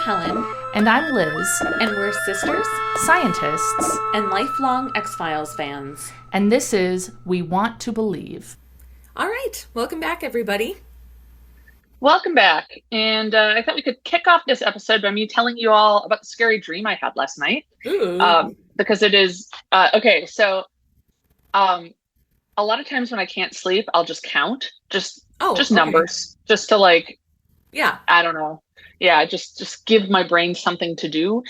Helen. And I'm Liz. And we're sisters, Scientists. and lifelong X-Files fans. And this is We Want to Believe. All right, welcome back, everybody. Welcome back. And I thought we could kick off this episode by me telling you all about the scary dream I had last night. Ooh. Because it is, okay, so a lot of times when I can't sleep, I'll just count, just numbers, just to I don't know. Yeah, just give my brain something to do.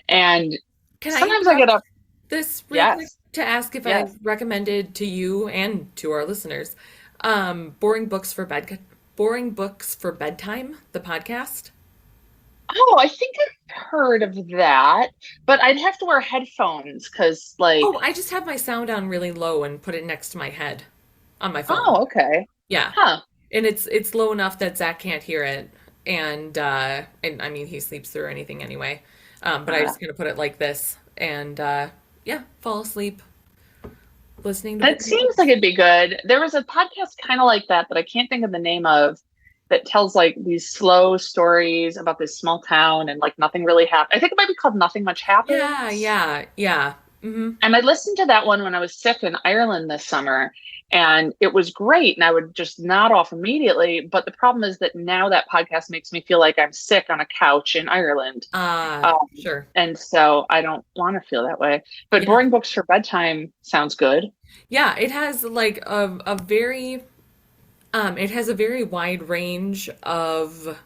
And sometimes I get up. This real quick to ask if I've recommended to you and to our listeners, Boring Books for Bedtime, the podcast. Oh, I think I've heard of that, but I'd have to wear headphones because, I just have my sound on really low and put it next to my head on my phone. Oh, okay. Yeah. Huh. And it's low enough that Zach can't hear it, and I mean he sleeps through anything anyway. But I just kind of put it like this, and fall asleep listening to that. Seems like it'd be good. There was a podcast kind of like that I can't think of the name of, that tells these slow stories about this small town and nothing really happened. I think it might be called Nothing Much Happens. Yeah. Mm-hmm. And I listened to that one when I was sick in Ireland this summer, and it was great. And I would just nod off immediately. But the problem is that now that podcast makes me feel like I'm sick on a couch in Ireland. Sure. And so I don't want to feel that way. But Boring Books for Bedtime sounds good. Yeah, it has it has a very wide range of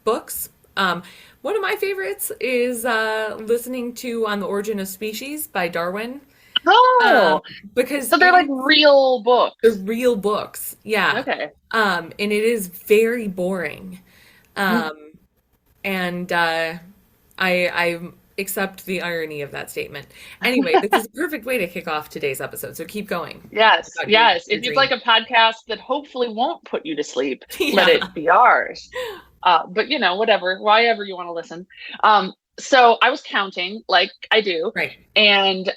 books. One of my favorites is listening to On the Origin of Species by Darwin. Oh, because so they're real books. They're real books, yeah. Okay. And it is very boring. And I accept the irony of that statement. Anyway, this is a perfect way to kick off today's episode. So keep going. Yes. If you'd like a podcast that hopefully won't put you to sleep, let it be ours. But whatever, wherever you want to listen. So I was counting like I do. Right. And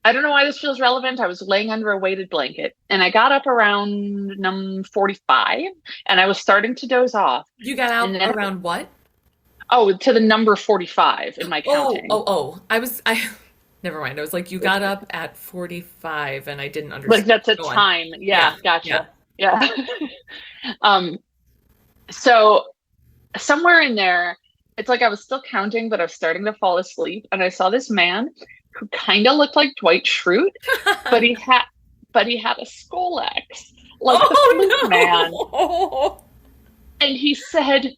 I don't know why this feels relevant. I was laying under a weighted blanket and I got up around 45 and I was starting to doze off. You got out around what? Oh, to the number 45 in my counting. Never mind. I was like, you got up at 45 and I didn't understand. That's a time. Yeah, gotcha. Yeah. So somewhere in there, it's I was still counting, but I was starting to fall asleep. And I saw this man who kind of looked like Dwight Schrute, but he had a Skolex, the Flute Man. And he said,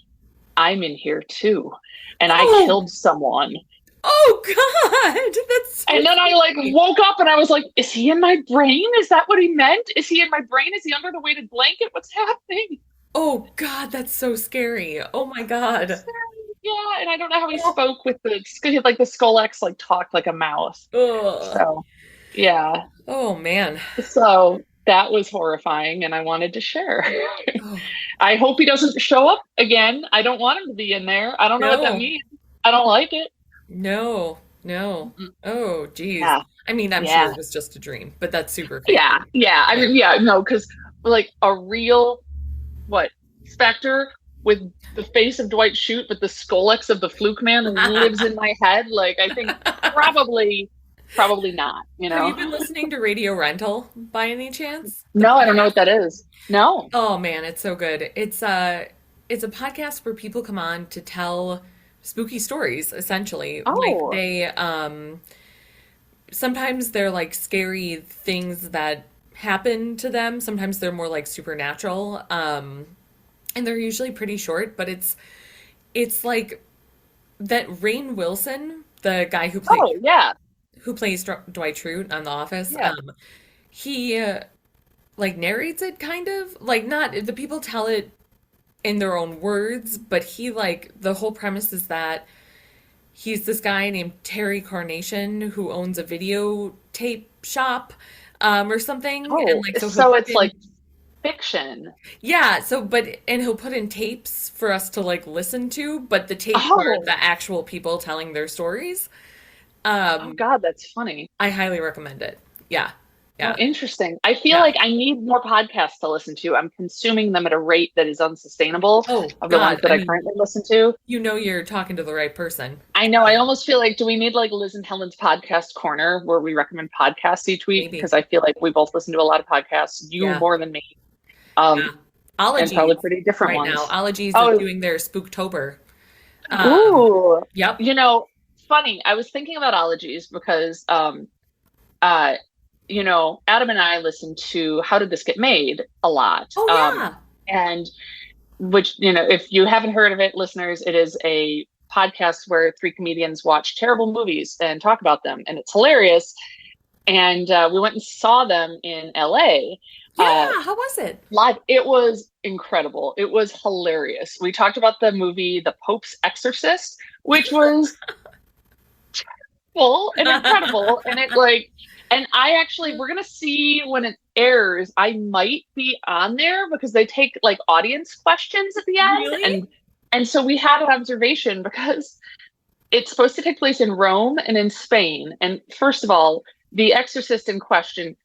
"I'm in here too, and I killed someone." Oh God, that's so and then I woke up and I was like, "Is he in my brain? Is that what he meant? Is he in my brain? Is he under the weighted blanket? What's happening?" Oh God, that's so scary. Oh my God. Yeah, and I don't know how he spoke with the Skolex talked like a mouse. Ugh. So, yeah. Oh man. So that was horrifying, and I wanted to share. I hope he doesn't show up again. I don't want him to be in there. I don't know what that means. I don't like it. No. Oh, geez. Yeah. I mean, I'm sure it was just a dream, but that's super fake. Yeah. I mean, no, because a real specter with the face of Dwight Schrute with the Skolex of the Fluke Man lives in my head. I think probably not. Have you been listening to Radio Rental by any chance? No, I don't know what that is. No. Oh man, it's so good. It's a podcast where people come on to tell spooky stories, essentially. Oh. They sometimes they're scary things that happen to them. Sometimes they're more supernatural. And they're usually pretty short, but it's that Rainn Wilson, the guy who plays Dwight Schrute on The Office. Yeah. He narrates it kind of not the people tell it in their own words, but he the whole premise is that he's this guy named Terry Carnation who owns a videotape shop or something. And so it's fiction. Yeah, and he'll put in tapes for us to listen to, but the tapes are the actual people telling their stories. Oh God, that's funny. I highly recommend it. Yeah. Oh, Yeah. interesting. I feel Yeah. like I need more podcasts to listen to. I'm consuming them at a rate that is unsustainable Oh of the ones God. that I I mean, currently listen to. you're talking to the right person. I know. I almost feel like, do we need like Liz and Helen's podcast corner where we recommend podcasts each week? Maybe. Because I feel like we both listen to a lot of podcasts, you Yeah. more than me, um, Yeah. and probably Ologies pretty different right now. ones. Ologies is Oh, doing their Spooktober. Um, ooh, yep. you know, funny. I was thinking about ologies because, uh, Adam and I listened to How Did This Get Made a lot. Oh yeah. And which, if you haven't heard of it, listeners, it is a podcast where three comedians watch terrible movies and talk about them. And it's hilarious. And we went and saw them in LA. Yeah. How was it? Live. It was incredible. It was hilarious. We talked about the movie The Pope's Exorcist, which was full and incredible. And we're going to see when it airs. I might be on there because they take like audience questions at the end. Really? And so we had an observation because it's supposed to take place in Rome and in Spain. And first of all, the exorcist in question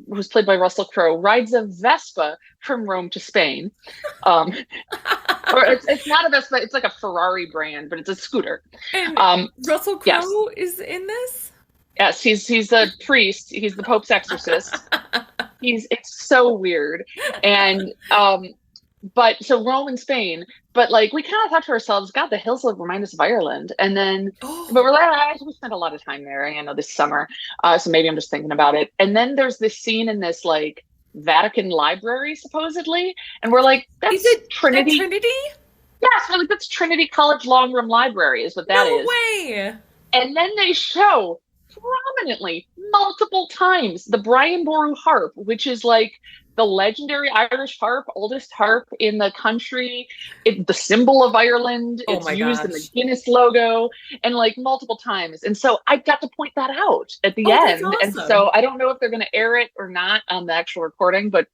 who's played by Russell Crowe, rides a Vespa from Rome to Spain. Or it's not a Vespa, it's like a Ferrari brand, but it's a scooter. And Russell Yes. Crowe is in this? Yes, he's a priest. He's the Pope's exorcist. It's so weird. And but so Rome and Spain, but like we kind of thought to ourselves, God, the hills will remind us of Ireland. And then but we're like, we spent a lot of time there, this summer. So maybe I'm just thinking about it. And then there's this scene in this like Vatican library, supposedly, and we're like, that's Is it Trinity. Trinity? Yes, we're like, that's Trinity College Long Room Library is what that is. No way. And then they show prominently multiple times the Brian Boru harp, which is like the legendary Irish harp, oldest harp in the country, the symbol of Ireland. Oh It's my used in gosh. the Guinness logo, and like multiple times. And so I got to point that out at the That's end. And awesome. so I don't know if they're going to air it or not on the actual recording, but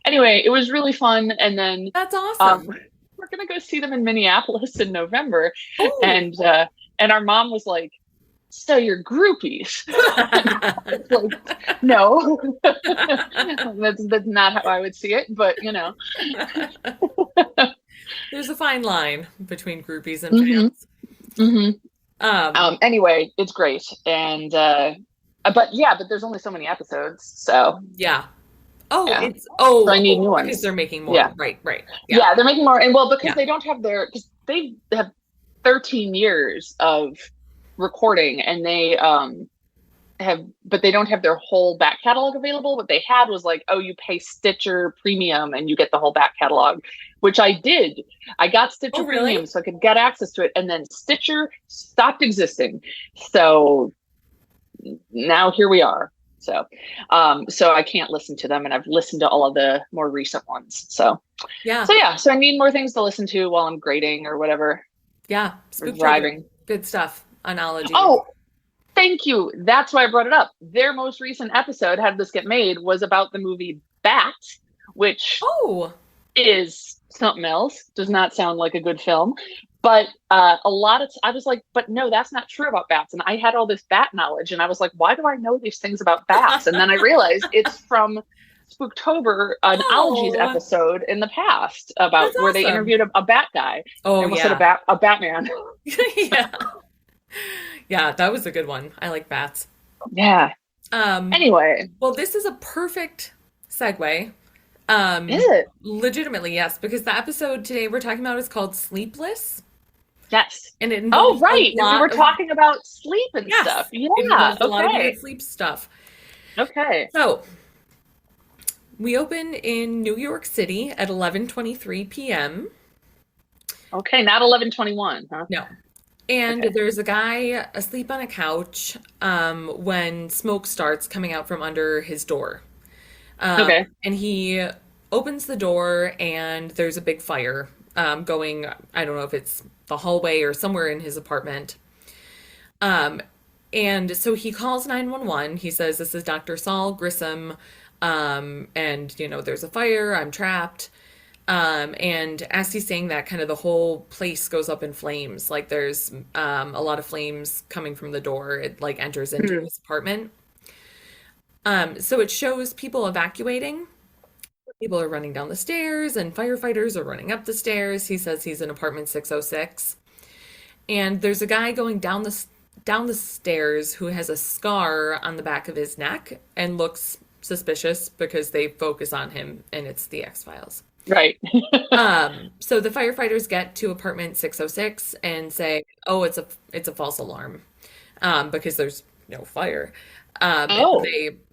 anyway, it was really fun. And then That's awesome. we're going to go see them in Minneapolis in November. Oh. And our mom was like, so you're groupies. It's like, no, that's not how I would see it, but There's a fine line between groupies and fans. Anyway, it's great. And but there's only so many episodes, so Yeah. Oh, yeah. so I need new ones. Because they're making more. Yeah. Right. Yeah, they're making more, and because Yeah. they don't have because they have 13 years of recording, and they but they don't have their whole back catalog available. What they had was like, oh, you pay Stitcher Premium and you get the whole back catalog, which I did. I got Stitcher Oh, really? Premium so I could get access to it, and then Stitcher stopped existing. So now here we are. So I can't listen to them, and I've listened to all of the more recent ones. So Yeah. so I need more things to listen to while I'm grading or whatever. Yeah. Or Spooktober. driving. Good stuff. Analogy. Oh, thank you. That's why I brought it up. Their most recent episode, How Did This Get Made, was about the movie Bats, which is something else. Does not sound like a good film. But I was like, but no, that's not true about bats. And I had all this bat knowledge, and I was like, why do I know these things about bats? And then I realized it's from Spooktober, an Ologies episode in the past about where they interviewed a bat guy. Oh, I almost said a Batman. Yeah. Yeah, that was a good one. I like bats. Yeah. Anyway. Well, this is a perfect segue. Is it? Legitimately, yes, because the episode today we're talking about is called Sleepless. Yes. And it Oh, involves right. a lot We were of- talking about sleep and Yes, stuff. Yeah. It involves a lot of Okay. weird sleep stuff. Okay. So, we open in New York City at 11:23 p.m. Okay. Not 11:21, huh? No. And Okay. there's a guy asleep on a couch when smoke starts coming out from under his door. Okay. And he opens the door, and there's a big fire going, I don't know if it's the hallway or somewhere in his apartment. And so he calls 911. He says, this is Dr. Saul Grissom, and, there's a fire. I'm trapped. And as he's saying that, kind of the whole place goes up in flames. Like there's a lot of flames coming from the door. It like enters into his apartment. So it shows people evacuating. People are running down the stairs and firefighters are running up the stairs. He says he's in apartment 606. And there's a guy going down the stairs who has a scar on the back of his neck and looks suspicious because they focus on him and it's the X-Files. Right. So the firefighters get to apartment 606 and say, "Oh, it's a false alarm," because there's no fire. Oh.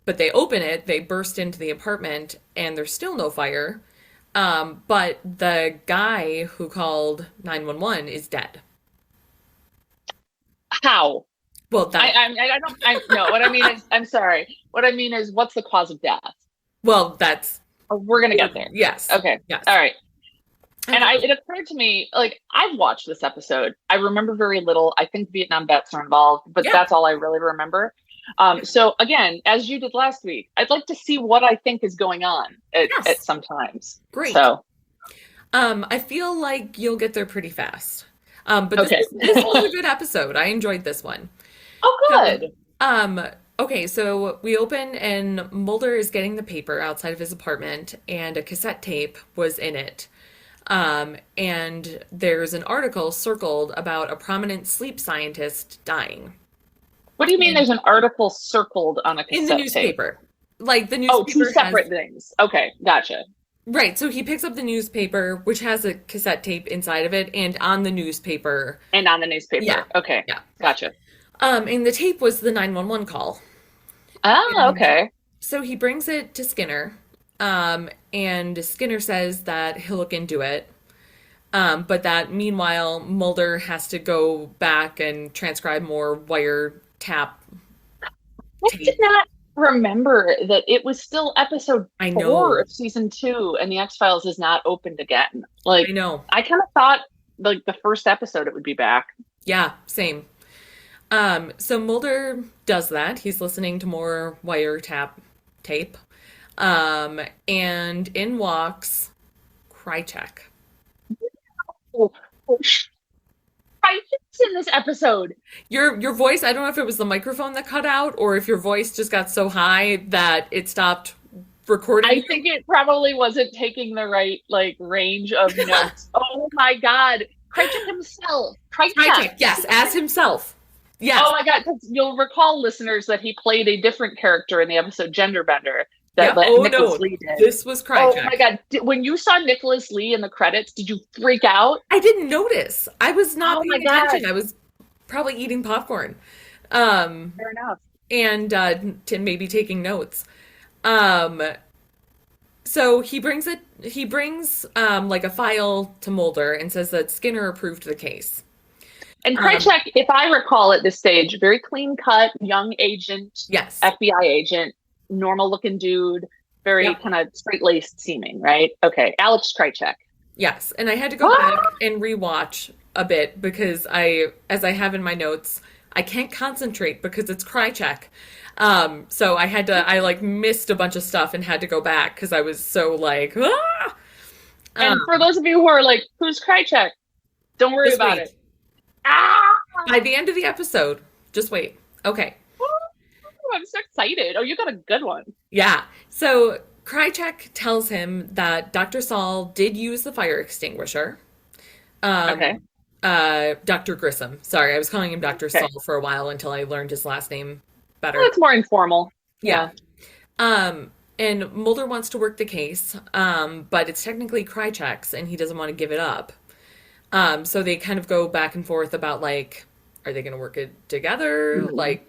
But they open it, they burst into the apartment, and there's still no fire. But the guy who called 911 is dead. How? Well, No, what I mean is, I'm sorry. What I mean is, what's the cause of death? that's Oh, we're going to get there. yes, Okay. yes. All right. And Okay. it occurred to me, like, I've watched this episode. I remember very little. I think Vietnam vets are involved, but Yeah. that's all I really remember. So again, as you did last week, I'd like to see what I think is going on at some times. Great. So, I feel like you'll get there pretty fast. But okay. this was a good episode. I enjoyed this one. Oh, good. Okay, so we open and Mulder is getting the paper outside of his apartment, and a cassette tape was in it. And there's an article circled about a prominent sleep scientist dying What do you mean there's an article circled on a cassette in the tape? newspaper. Like the Oh, newspaper two separate things. Okay, gotcha. Right, so he picks up the newspaper, which has a cassette tape inside of it, and on the newspaper. And on the newspaper. Yeah. Okay, Yeah. gotcha. And the tape was the 911 call. Oh, okay. So he brings it to Skinner, and Skinner says that he'll look into it, but that meanwhile Mulder has to go back and transcribe more wire tap I did not remember that it was still episode I know. 4 of season 2 and the X-Files is not opened again. Like, I know. I kind of thought, like, the first episode it would be back. Yeah, same. So Mulder does that. He's listening to more wiretap tape. And in walks Krycek. Oh, Krycek's in this episode. Your voice, I don't know if it was the microphone that cut out or if your voice just got so high that it stopped recording. I think it probably wasn't taking the right, like, range of notes. Oh my god. Krycek himself. Krycek, yes, as himself. Yes. Oh my god, because you'll recall, listeners, that he played a different character in the episode Genderbender that Nicholas Lee did. This was Krycek. Oh my god, when you saw Nicholas Lee in the credits, did you freak out? I didn't notice. I was not paying God. attention. I was probably eating popcorn. Fair enough. And maybe taking notes. So he brings like a file to Mulder and says that Skinner approved the case. And Krycek, if I recall at this stage, very clean cut, young agent, Yes. FBI agent, normal looking dude, very kind of straight laced seeming, right? Okay, Alex Krycek. Yes, and I had to go back and rewatch a bit because as I have in my notes, I can't concentrate because it's Krycek. So I like missed a bunch of stuff and had to go back because I was so like, ah! And for those of you who are like, who's Krycek? Don't worry about it. By the end of the episode, just wait. Okay. I'm so excited. Oh, you got a good one. Yeah. So Krycek tells him that Dr. Saul did use the fire extinguisher. Okay. Dr. Grissom. Sorry, I was calling him Dr. Saul for a while until I learned his last name better. Well, it's more informal. Yeah. And Mulder wants to work the case, but it's technically Krycek's and he doesn't want to give it up. So they kind of go back and forth about, like, are they going to work it together? Mm-hmm. Like,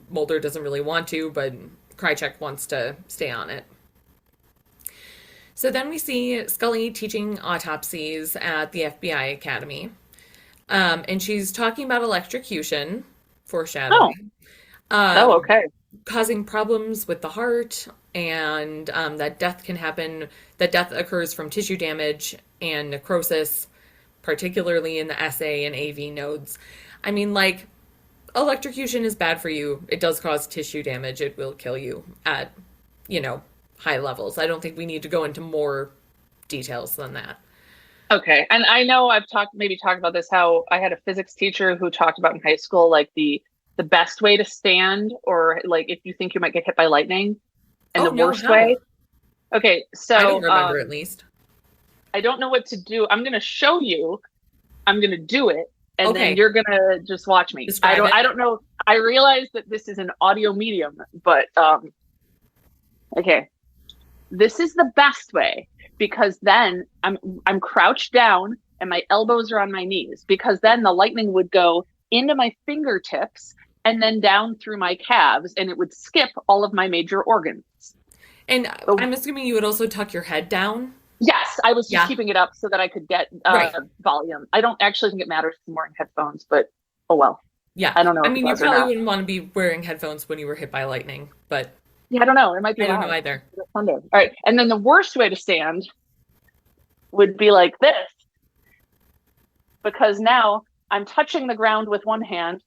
Mulder doesn't really want to, but Krycek wants to stay on it. So then we see Scully teaching autopsies at the FBI Academy. And she's talking about electrocution, foreshadowing. Okay. Causing problems with the heart, and that death occurs from tissue damage and necrosis, particularly in the SA and AV nodes. I mean, like, electrocution is bad for you. It does cause tissue damage. It will kill you at, high levels. I don't think we need to go into more details than that. Okay. And I know I've talked about this, how I had a physics teacher who talked about in high school, like the the best way to stand, or like if you think you might get hit by lightning, and Oh, the no, worst how? way. Okay, I don't so remember at least. I don't know what to do. I'm going to show you. I'm going to do it, and then Okay, you're going to just watch me. describe it. I don't know. I realize that this is an audio medium, but okay. This is the best way, because then I'm crouched down and my elbows are on my knees, because then the lightning would go into my fingertips and then down through my calves, and it would skip all of my major organs. And So, I'm assuming you would also tuck your head down. yes, I was just Yeah, keeping it up so that I could get right. volume. I don't actually think it matters if I'm wearing headphones, but oh well. Yeah. I don't know I if it mean, you does or probably not. wouldn't want to be wearing headphones when you were hit by lightning, but Yeah, I don't know. It might be I don't know loud. either. Thunder. All right. And then the worst way to stand would be like this, because now I'm touching the ground with one hand.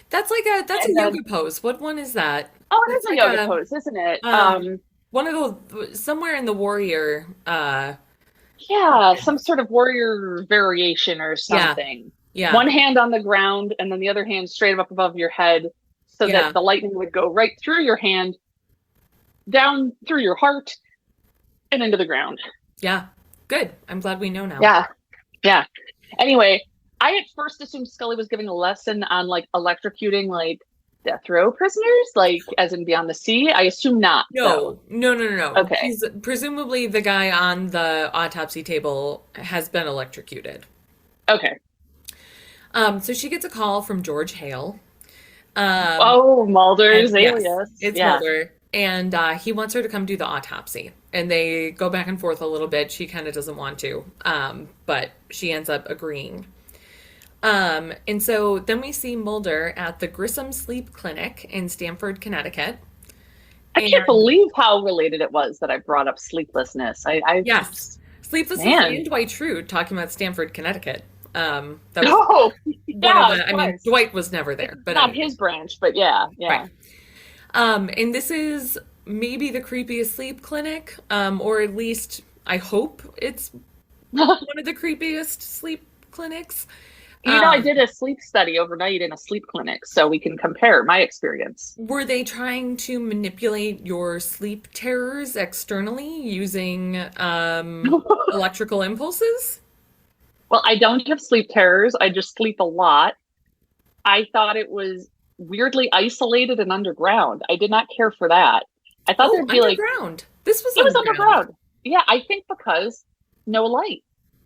That's a And then, yoga pose. What one is that? oh, it is It's a like yoga a pose, isn't it? one of those somewhere in the warrior. Yeah, some sort of warrior variation or Yeah, something. yeah, One hand on the ground and then the other hand straight up above your head, so yeah, that the lightning would go right through your hand, down through your heart, and into the ground. yeah. Good. I'm glad we know now. Yeah. Yeah. Anyway, I at first assumed Scully was giving a lesson on like electrocuting like death row prisoners, like as in Beyond the Sea. I assume not, though. No. Okay. He's presumably the guy on the autopsy table has been electrocuted. Okay. So she gets a call from George Hale. Um, Oh, Mulder's and yes, alias. it's Yeah. Mulder, and he wants her to come do the autopsy. And they go back and forth a little bit. She kind of doesn't want to, but she ends up agreeing. And so then we see Mulder at the Grissom Sleep Clinic in Stamford, Connecticut. I can't And believe how related it was that I brought up sleeplessness. yes, Sleepless Man. and Dwight Schrute talking about Stamford, Connecticut. That was Oh, one of yeah, the, of I mean, course. Dwight was never there, but Not anyway. his branch, but yeah, yeah. Right. And this is maybe the creepiest sleep clinic, or at least I hope it's one of the creepiest sleep clinics. I did a sleep study overnight in a sleep clinic, so we can compare my experience. Were they trying to manipulate your sleep terrors externally using electrical impulses? Well, I don't have sleep terrors. I just sleep a lot. I thought it was weirdly isolated and underground. I did not care for that. I thought Oh, there'd be like, underground. This was it was underground. underground. Yeah, I think because no light.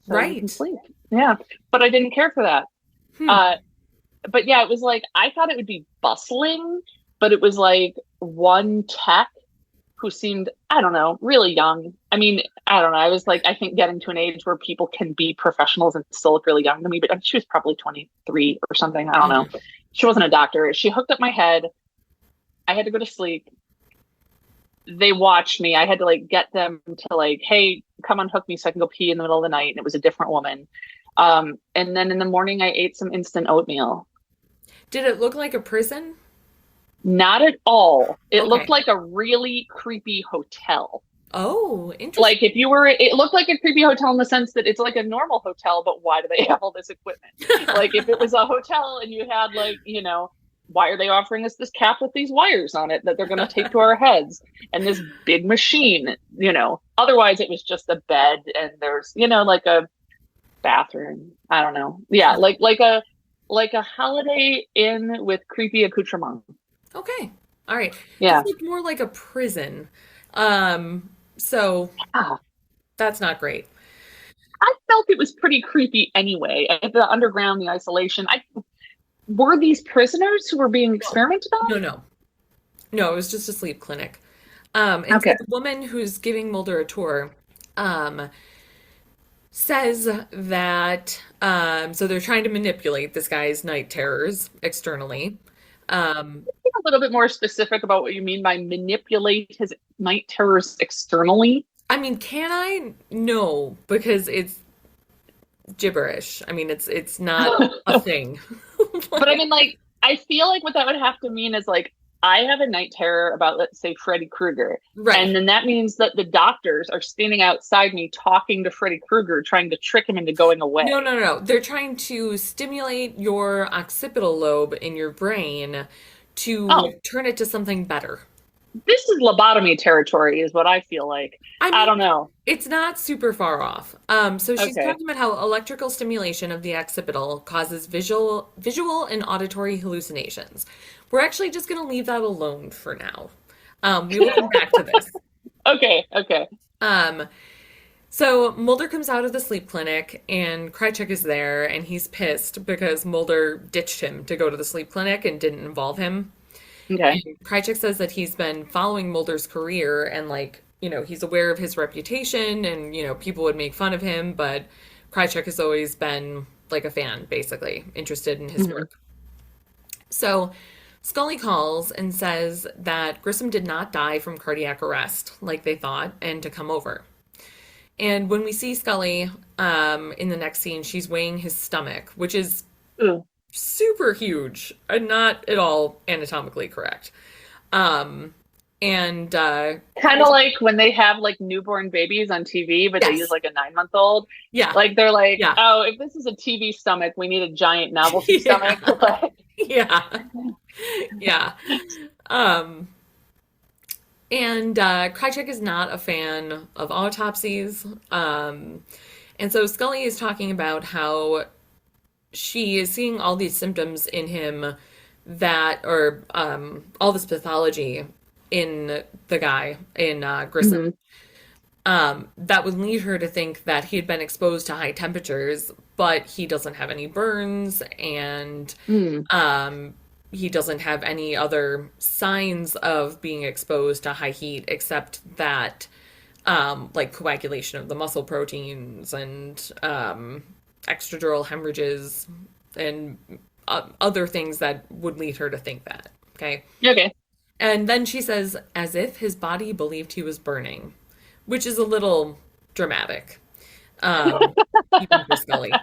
So you can Right. sleep. Yeah. But I didn't care for that. Hmm. But yeah, it was like, I thought it would be bustling, but it was like one tech who seemed, I don't know, really young. I mean, I don't know. I was like, I think getting to an age where people can be professionals and still look really young to me, but she was probably 23 or something. I don't know. She wasn't a doctor. She hooked up my head. I had to go to sleep. They watched me. I had to like get them to like, hey, come unhook me so I can go pee in the middle of the night. And it was a different woman. And then in the morning, I ate some instant oatmeal. Did it look like a prison? Not at all. It Okay. looked like a really creepy hotel. Oh, interesting. Like if you were, it looked like a creepy hotel in the sense that it's like a normal hotel, but why do they have all this equipment? Like if it was a hotel and you had like, why are they offering us this cap with these wires on it that they're going to tape to our heads and this big machine, otherwise it was just a bed and there's, like a bathroom. I don't know. Yeah. Like a Holiday Inn with creepy accoutrement. Okay. All right. Yeah. This looked more like a prison. So Ah, that's not great. I felt it was pretty creepy anyway. The underground, the isolation. Were these prisoners who were being experimented on? No, it was just a sleep clinic. And so Okay. the woman who's giving Mulder a tour, says that, so they're trying to manipulate this guy's night terrors externally. Be a little bit more specific about what you mean by manipulate his night terrors externally. I mean, can I? No, because it's gibberish. I mean, it's not a thing. But I mean, like, I feel like what that would have to mean is like I have a night terror about, let's say, Freddy Krueger. Right. And then that means that the doctors are standing outside me talking to Freddy Krueger, trying to trick him into going No, away. no, no, no. They're trying to stimulate your occipital lobe in your brain to Oh, turn it to something better. this is lobotomy territory, is what I feel like. I I mean, don't know. it's not super far off. So she's Okay. talking about how electrical stimulation of the occipital causes visual and auditory hallucinations. We're actually just going to leave that alone for now. We will come back to this. Okay. Okay. Um, so Mulder comes out of the sleep clinic and Krycek is there and he's pissed because Mulder ditched him to go to the sleep clinic and didn't involve him. Okay. And Krycek says that he's been following Mulder's career and he's aware of his reputation and, people would make fun of him, but Krycek has always been like a fan, basically, interested in his Hmm. work. So Scully calls and says that Grissom did not die from cardiac arrest like they thought and to come over. And when we see Scully in the next scene, she's weighing his stomach, which is Ooh. super huge and not at all anatomically correct. Um, and Kind of like when they have like newborn babies on TV, but they use yes, like a 9-month-old. yeah, Like they're like, yeah, oh, if this is a TV stomach, we need a giant novelty yeah, stomach. Like, yeah, yeah. Um, and Krycek is not a fan of autopsies. And so Scully is talking about how she is seeing all these symptoms in him or all this pathology in the guy, in Grissom, mhm. that would lead her to think that he had been exposed to high temperatures, but he doesn't have any burns and Mm. he doesn't have any other signs of being exposed to high heat except that like coagulation of the muscle proteins and extradural hemorrhages and other things that would lead her to think that. Okay. Okay. And then she says, as if his body believed he was burning, which is a little dramatic, even for Scully.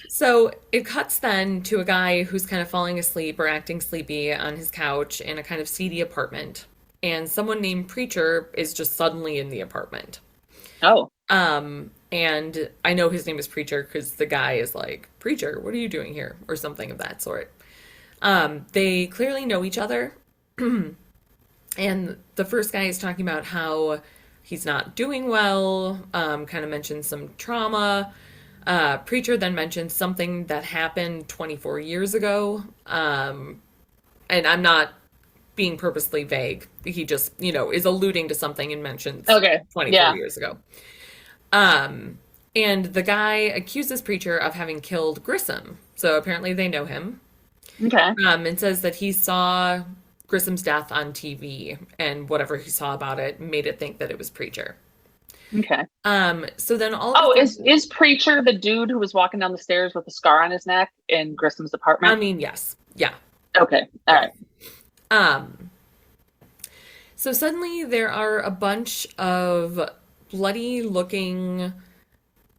So it cuts then to a guy who's kind of falling asleep or acting sleepy on his couch in a kind of seedy apartment. And someone named Preacher is just suddenly in the apartment. Oh. And I know his name is Preacher because the guy is like, Preacher, what are you doing here? Or something of that sort. They clearly know each other. And the first guy is talking about how he's not doing well, kind of mentions some trauma. Preacher then mentions something that happened 24 years ago. And I'm not being purposely vague. He just, is alluding to something and mentions Okay. 24 Yeah. years ago. And the guy accuses Preacher of having killed Grissom. So apparently they know him. Okay. And says that he saw Grissom's death on TV and whatever he saw about it made it think that it was Preacher. Okay. So then all of Oh, a sudden, is Preacher the dude who was walking down the stairs with a scar on his neck in Grissom's I apartment? mean, yes. Yeah. Okay. All right. Um, so suddenly there are a bunch of bloody looking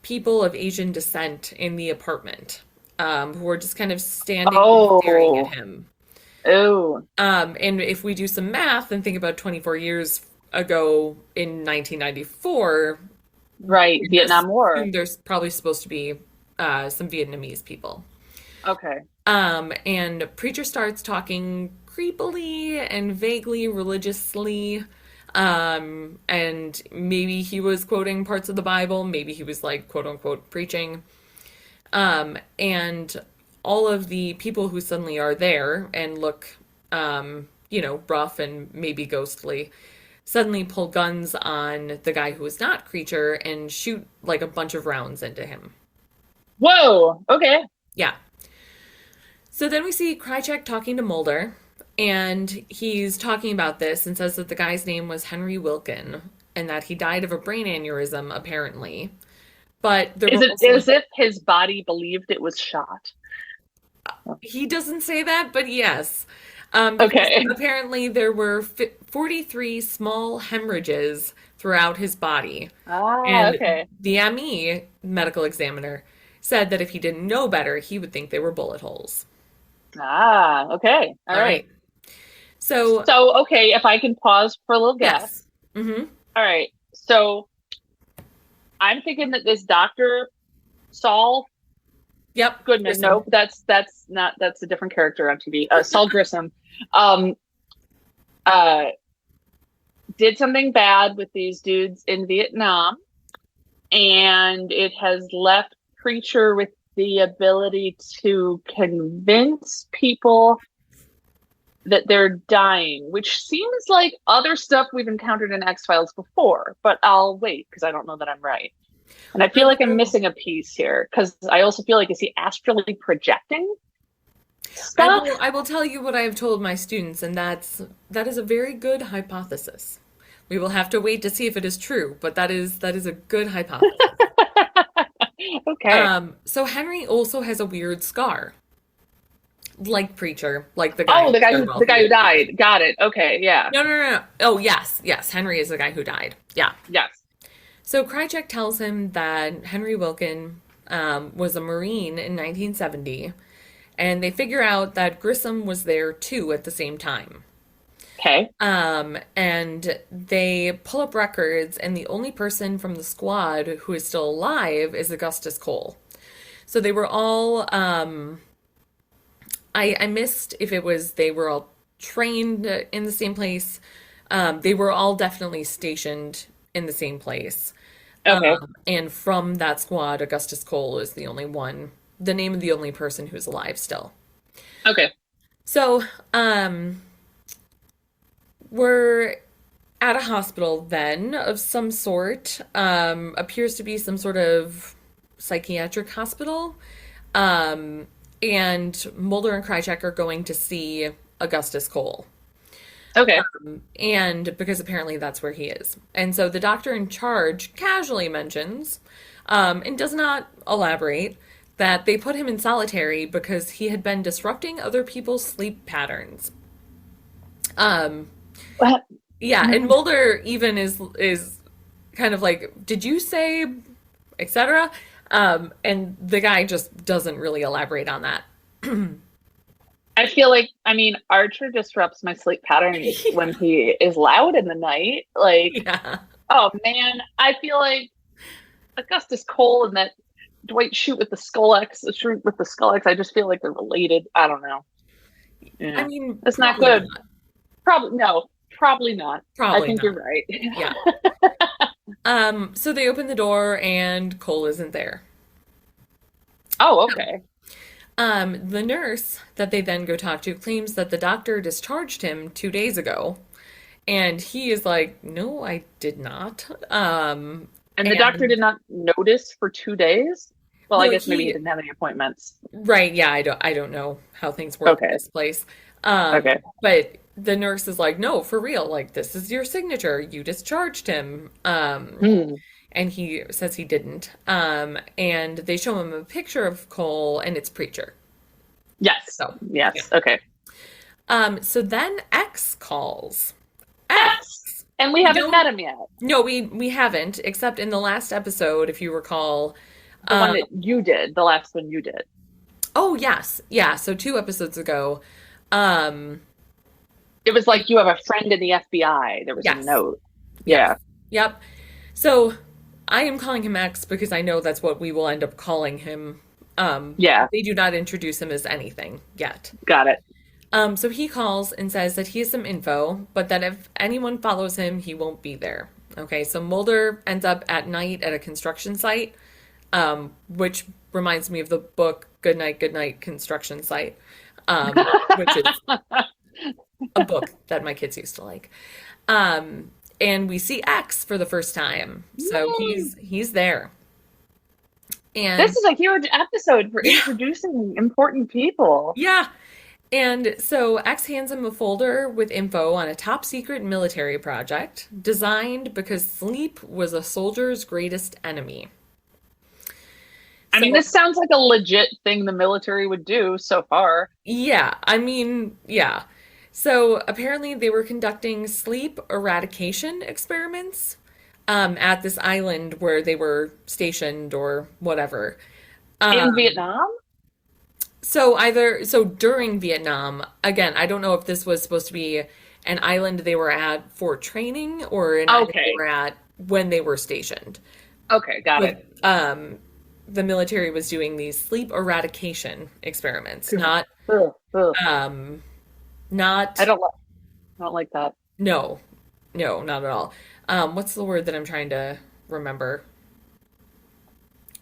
people of Asian descent in the apartment, who are just kind of standing and staring at Oh. him. Oh. And if we do some math and think about 24 years ago in 1994, Right. we Vietnam War. assume there's probably supposed to be some Vietnamese people. Okay. And Preacher starts talking creepily and vaguely religiously. And maybe he was quoting parts of the Bible, maybe he was like quote unquote preaching. And all of the people who suddenly are there and look, rough and maybe ghostly, suddenly pull guns on the guy who is not Creature and shoot like a bunch of rounds into him. Whoa. Okay. Yeah. So then we see Krycek talking to Mulder, and he's talking about this and says that the guy's name was Henry Wilkin and that he died of a brain aneurysm, apparently. But there Is were it also, as if his body believed it was shot? he doesn't say that, but yes. Okay. Apparently there were 43 small hemorrhages throughout his body. Ah, And okay. the ME, medical examiner, said that if he didn't know better, he would think they were bullet holes. Ah, okay. All All right. right. So, So, okay, if I can pause for a little guess. yes. Mm-hmm. All right. So I'm thinking that this Dr. Saul Yep. Goodman, Grissom. no, that's not, that's a different character on TV. Saul Grissom, um, uh, did something bad with these dudes in Vietnam, and it has left Preacher with the ability to convince people that they're dying, which seems like other stuff we've encountered in X-Files before, but I'll wait because I don't know that I'm right. And I feel like I'm missing a piece here because I also feel like, is he astrally projecting stuff? I will tell you what I have told my students, and that is a very good hypothesis. We will have to wait to see if it is true, but that is a good hypothesis. Okay. So Henry also has a weird scar, like Preacher, like the guy Oh, who started all the guy who the- died. Got it. Okay. Yeah. No. Oh, yes, yes. Henry is the guy who died. Yeah. Yes. So Krycek tells him that Henry Wilkin was a Marine in 1970, and they figure out that Grissom was there too at the same time. Okay. And they pull up records, and the only person from the squad who is still alive is Augustus Cole. So they were all, I missed if it was they were all trained in the same place. They were all definitely stationed in the same place. Okay. And from that squad, Augustus Cole is the name of the only person who's alive still. Okay. So, we're at a hospital then of some sort. Appears to be some sort of psychiatric hospital. And Mulder and Krycek are going to see Augustus Cole. Okay. And because apparently that's where he is. And so the doctor in charge casually mentions, and does not elaborate, that they put him in solitary because he had been disrupting other people's sleep patterns. What? Yeah, and Mulder even is kind of like, did you say, etc.? And the guy just doesn't really elaborate on that. I feel like, I mean, Archer disrupts my sleep pattern when he is loud in the night. Like, Yeah. oh man, I feel like Augustus Cole and that Dwight Schrute with the Schrute with the Skull X, I just feel like they're related. I don't know. Yeah. I mean, It's not probably good. not. Probably no. Probably not. Probably I think not. you're right. Yeah. So they open the door and Cole isn't there. Oh, okay. The nurse that they then go talk to claims that the doctor discharged him 2 days ago. And he is like, no, I did not. And the doctor did not notice for 2 days? Well, I No, guess maybe he didn't have any appointments. Right, yeah, I don't know how things work in Okay. this place. Okay. But the nurse is like, no, for real, like this is your signature. You discharged him. Hmm. And he says he didn't. And they show him a picture of Cole, and it's Preacher. Yes. So, Yes. Okay. So then X calls. X. And we haven't don't- met him yet. No, we haven't, except in the last episode, if you recall. The one that you did, the last one you did. Oh, yes. Yeah, so 2 episodes ago. It was like, you have a friend in the FBI. There was a Yes. note. Yes. Yep. So I am calling him X because I know that's what we will end up calling him. Yeah. They do not introduce him as anything yet. Got it. So he calls and says that he has some info, but that if anyone follows him, he won't be there. Okay, so Mulder ends up at night at a construction site, which reminds me of the book Good Night, Construction Site, which is a book that my kids used to like. And we see X for the first time. So he's there. And This is a huge episode for introducing important people. yeah. And so X hands him a folder with info on a top secret military project designed because sleep was a soldier's greatest enemy. I mean, this sounds like a legit thing the military would do so far. Yeah, I mean, yeah. So apparently they were conducting sleep eradication experiments at this island where they were stationed or whatever. In Vietnam? So during Vietnam, again, I don't know if this was supposed to be an island they were at for training or an island they Okay. were at when they were stationed. Okay, got But it. the military was doing these sleep eradication experiments, Ugh, ugh. um, I not, don't like that. no, no, not at all. What's the word that I'm trying to remember?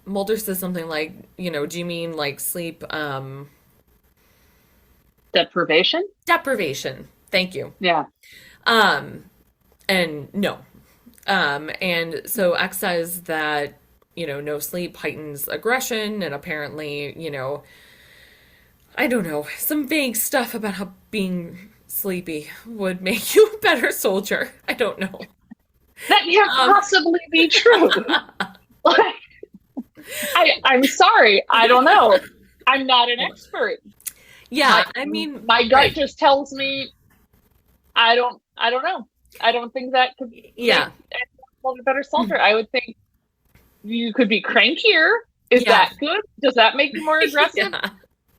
Mulder says something like, do you mean like sleep, Deprivation? deprivation? Thank you. Yeah. Um, and no. And so X says that, no sleep heightens aggression, and apparently, I don't know, some vague stuff about how being sleepy would make you a better soldier. I don't know. That can't Um, possibly be true. Like, I'm sorry. I don't know. I'm not an expert. yeah, My, I mean, my gut right. just tells me I don't know. I don't think that could make Yeah, anyone a better soldier. I would think you could be crankier. Is yeah, that good? Does that make you more aggressive? yeah,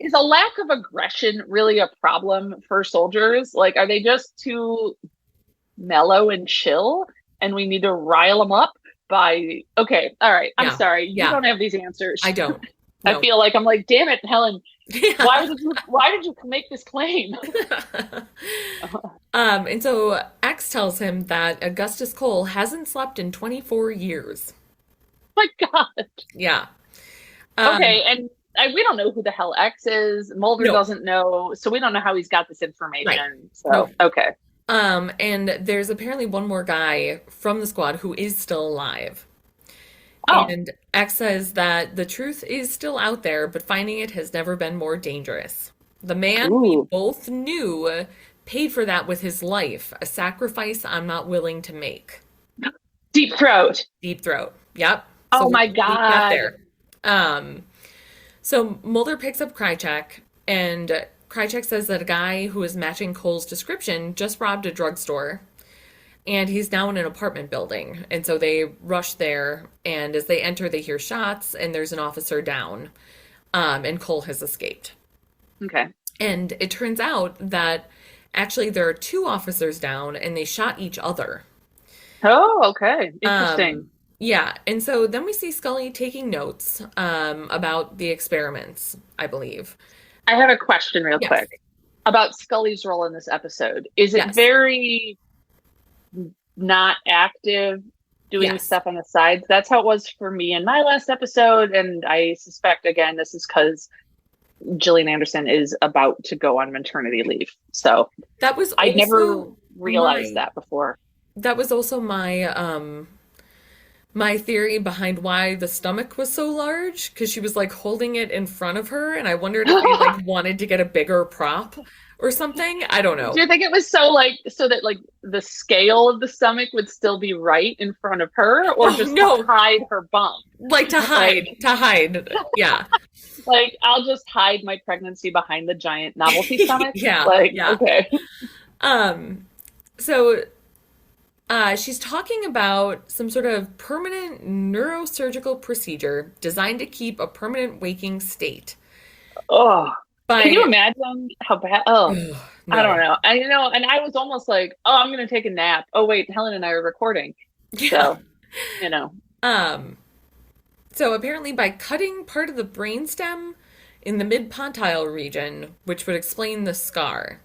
Is a lack of aggression really a problem for soldiers? Like, are they just too mellow and chill and we need to rile them up by, okay, all right, I'm yeah, sorry, you yeah. don't have these answers. I don't. I No. feel like I'm like, damn it, Helen, Yeah. why did you make this claim? And so X tells him that Augustus Cole hasn't slept in 24 years. My God. Yeah. Okay, and we don't know who the hell X is. Mulder No, doesn't know, so we don't know how he's got this right. information. No. So, okay. And there's apparently one more guy from the squad who is still alive. Oh, And X says that the truth is still out there, but finding it has never been more dangerous. The man we ooh, both knew paid for that with his life, a sacrifice I'm not willing to make. deep throat. Deep throat. Yep. So Oh my we got God. there. Um, so Mulder picks up Krycek, and Krycek says that a guy who is matching Cole's description just robbed a drugstore, and he's now in an apartment building. And so they rush there, and as they enter, they hear shots, and there's an officer down, and Cole has escaped. Okay. And it turns out that actually there are two officers down, and they shot each other. Oh, okay. Interesting. Yeah, and so then we see Scully taking notes about the experiments, I believe. I have a question real Yes, quick about Scully's role in this episode. Is it yes, very not active, doing yes. stuff on the sides? That's how it was for me in my last episode. And I suspect, again, this is because Gillian Anderson is about to go on maternity leave. So That was I never also realized my that before. that was also my theory behind why the stomach was so large, because she was like holding it in front of her, and I wondered if they like wanted to get a bigger prop or something. I don't know. Do you think it was so that like the scale of the stomach would still be right in front of her, or Oh just to no, hide her bump? like Like, to hide. Yeah. like I'll just hide my pregnancy behind the giant novelty stomach. Yeah, Like, yeah. okay. Um, so she's talking about some sort of permanent neurosurgical procedure designed to keep a permanent waking state. Oh, can you By, imagine how bad? Oh, ugh, I don't no. know. And I was almost like, oh, I'm going to take a nap. Oh, wait, Helen and I are recording. Yeah. So, you know, Um, so apparently by cutting part of the brainstem in the mid-pontile region, which would explain the scar.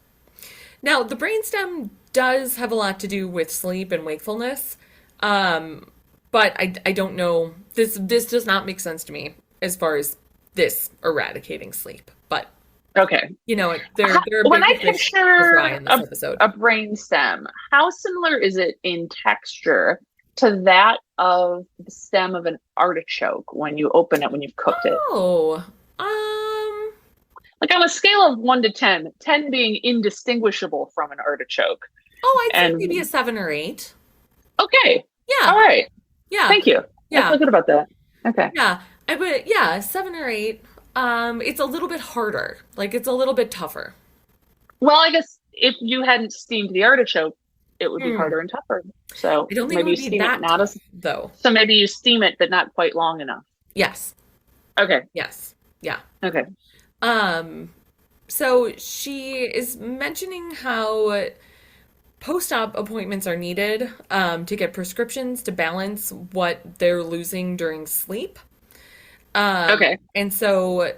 Now, the brainstem does have a lot to do with sleep and wakefulness, um, but I don't know. This does not make sense to me as far as this eradicating sleep. But okay. there are When I bigger fish to picture fry in this episode. a brain stem, how similar is it in texture to that of the stem of an artichoke when you open it, when you've cooked it? Oh, Like on a scale of 1 to 10, 10 being indistinguishable from an artichoke. I'd say maybe a And 7 or 8. okay. Yeah, All right. yeah, Thank you. I yeah. feel good about that. Okay. Yeah, I would, yeah, 7 or 8. It's a little bit harder. Like it's a little bit tougher. Well, I guess if you hadn't steamed the artichoke, it would be Hmm. harder and tougher. So I don't think it maybe you would be steam it that not tough, as, though. so maybe you steam it, but not quite long enough. Yes, Okay. yes, yeah. Okay. Um, so she is mentioning how post-op appointments are needed to get prescriptions to balance what they're losing during sleep. Okay. And so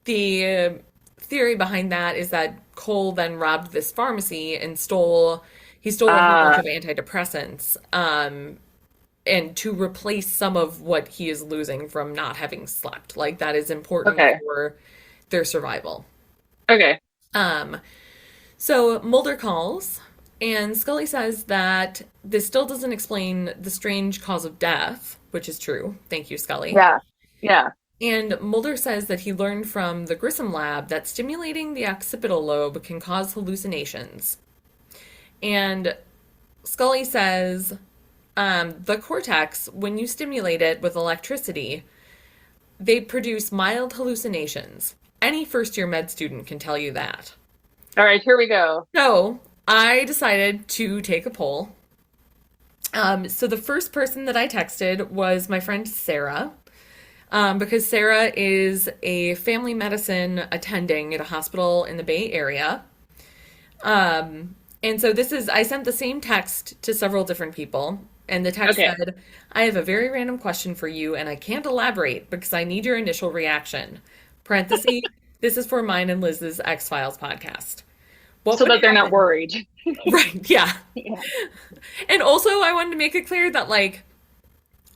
the theory behind that is that Cole then robbed this pharmacy and he stole a whole bunch Uh, of antidepressants, and to replace some of what he is losing from not having slept. Like that is important okay. for their survival. Okay. Um, so Mulder calls, and Scully says that this still doesn't explain the strange cause of death, which is true. Thank you, Scully. Yeah. Yeah. And Mulder says that he learned from the Grissom lab that stimulating the occipital lobe can cause hallucinations. And Scully says the cortex, when you stimulate it with electricity, they produce mild hallucinations. Any first year med student can tell you that. All right, here we go. So I decided to take a poll. So the first person that I texted was my friend Sarah, because Sarah is a family medicine attending at a hospital in the Bay Area. And so I sent the same text to several different people. And the text Okay. said, I have a very random question for you, and I can't elaborate because I need your initial reaction. Parenthesis, this is for mine and Liz's X-Files podcast. What So would that they're not happen? worried. Right, yeah. Yeah. And also, I wanted to make it clear that, like,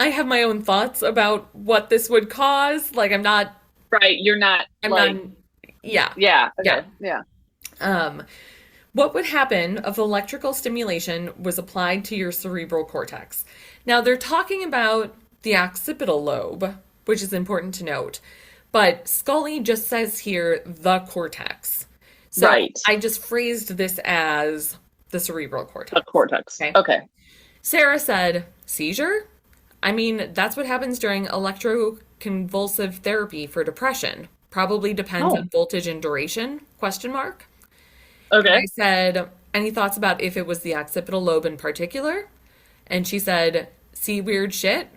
I have my own thoughts about what this would cause. Like, Right. You're not I'm like, not, yeah, yeah. yeah. Okay. Yeah. Um, what would happen if electrical stimulation was applied to your cerebral cortex? Now, they're talking about the occipital lobe, which is important to note, but Scully just says here the cortex. So Right. I just phrased this as the cerebral A cortex. cortex. Okay. Okay. Sarah said, seizure? I mean, that's what happens during electroconvulsive therapy for depression. Probably depends Oh, on voltage and duration, question mark. And I okay. said, any thoughts about if it was the occipital lobe in particular? And she said, see weird shit,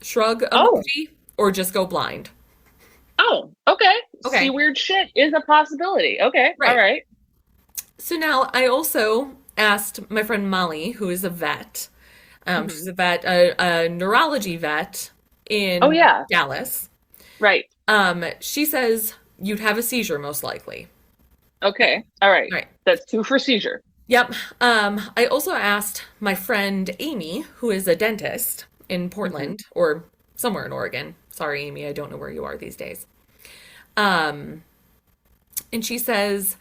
shrug Oh, emoji, or just go blind. oh, okay. See Okay, weird shit is a possibility. Okay. All right. right. So now I also asked my friend Molly, who is a vet. Hmm. She's a vet, a neurology vet Oh, in yeah. Dallas. Right. She says you'd have a seizure most likely. Okay. All right. Right. That's two for seizure. Yep. I also asked my friend Amy, who is a dentist in Hmm. Portland or somewhere in Oregon. Sorry, Amy, I don't know where you are these days. Um, and she says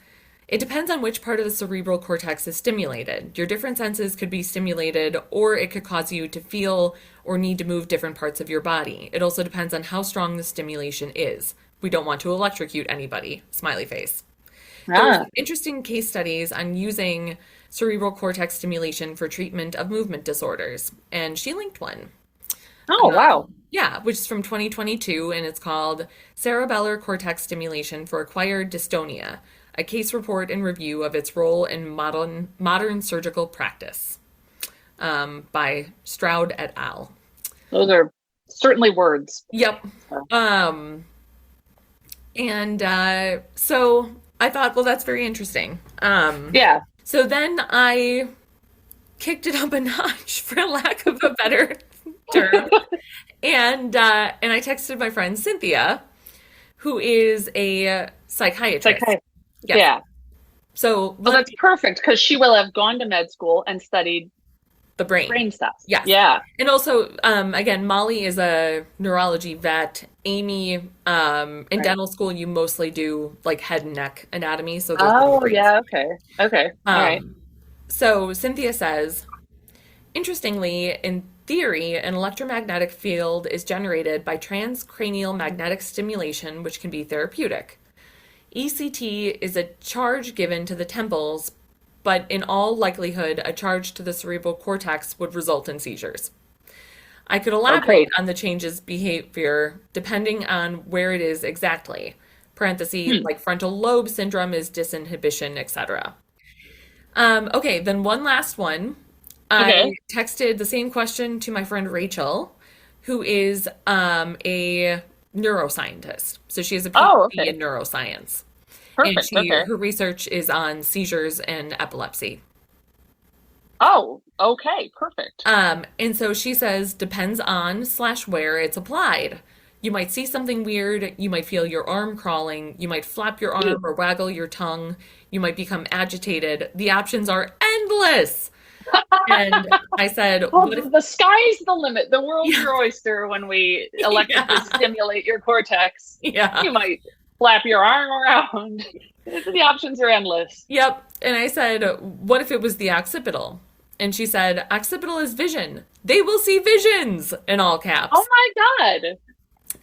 it depends on which part of the cerebral cortex is stimulated. Your different senses could be stimulated, or it could cause you to feel or need to move different parts of your body. It also depends on how strong the stimulation is. We don't want to electrocute anybody. Smiley face. There were Ah. some interesting case studies on using cerebral cortex stimulation for treatment of movement disorders, and she linked one. Oh, wow. Yeah, which is from 2022, and it's called Cerebellar Cortex Stimulation for Acquired Dystonia, a case report and review of its role in modern surgical practice, by Stroud et al. Those are certainly words. Yep. So, Um, and so I thought, well, that's very interesting. yeah. So then I kicked it up a notch, for lack of a better term, and I texted my friend Cynthia, who is a psychiatrist. Psychiatry. Yes. Yeah. So Well, let that's perfect because she will have gone to med school and studied the brain. brain stuff. Yes. Yeah. And also, again, Molly is a neurology vet. Amy, in Right. dental school, you mostly do like head and neck anatomy. So those are the Oh, brains. yeah. Okay. Okay. All right. So Cynthia says, interestingly, in theory, an electromagnetic field is generated by transcranial magnetic stimulation, which can be therapeutic. ECT is a charge given to the temples, but in all likelihood, a charge to the cerebral cortex would result in seizures. I could elaborate Okay. on the change's behavior depending on where it is exactly. Parenthesis, Hmm. like frontal lobe syndrome is disinhibition, etc. Okay, then one last one. I Okay. texted the same question to my friend Rachel, who is a neuroscientist. So she has a Oh, PhD okay. in neuroscience. And Perfect. Okay. her research is on seizures and epilepsy. Oh, okay. Perfect. And so she says depends on slash where it's applied. You might see something weird. You might feel your arm crawling. You might flap your arm or waggle your tongue. You might become agitated. The options are endless. And I said, Well, what if, the sky's the limit. The world's yeah, your oyster when we electrically yeah, stimulate your cortex. yeah, You might flap your arm around. The options are endless. yep. And I said, what if it was the occipital? And she said, occipital is vision. They will see visions in all Oh caps. my God.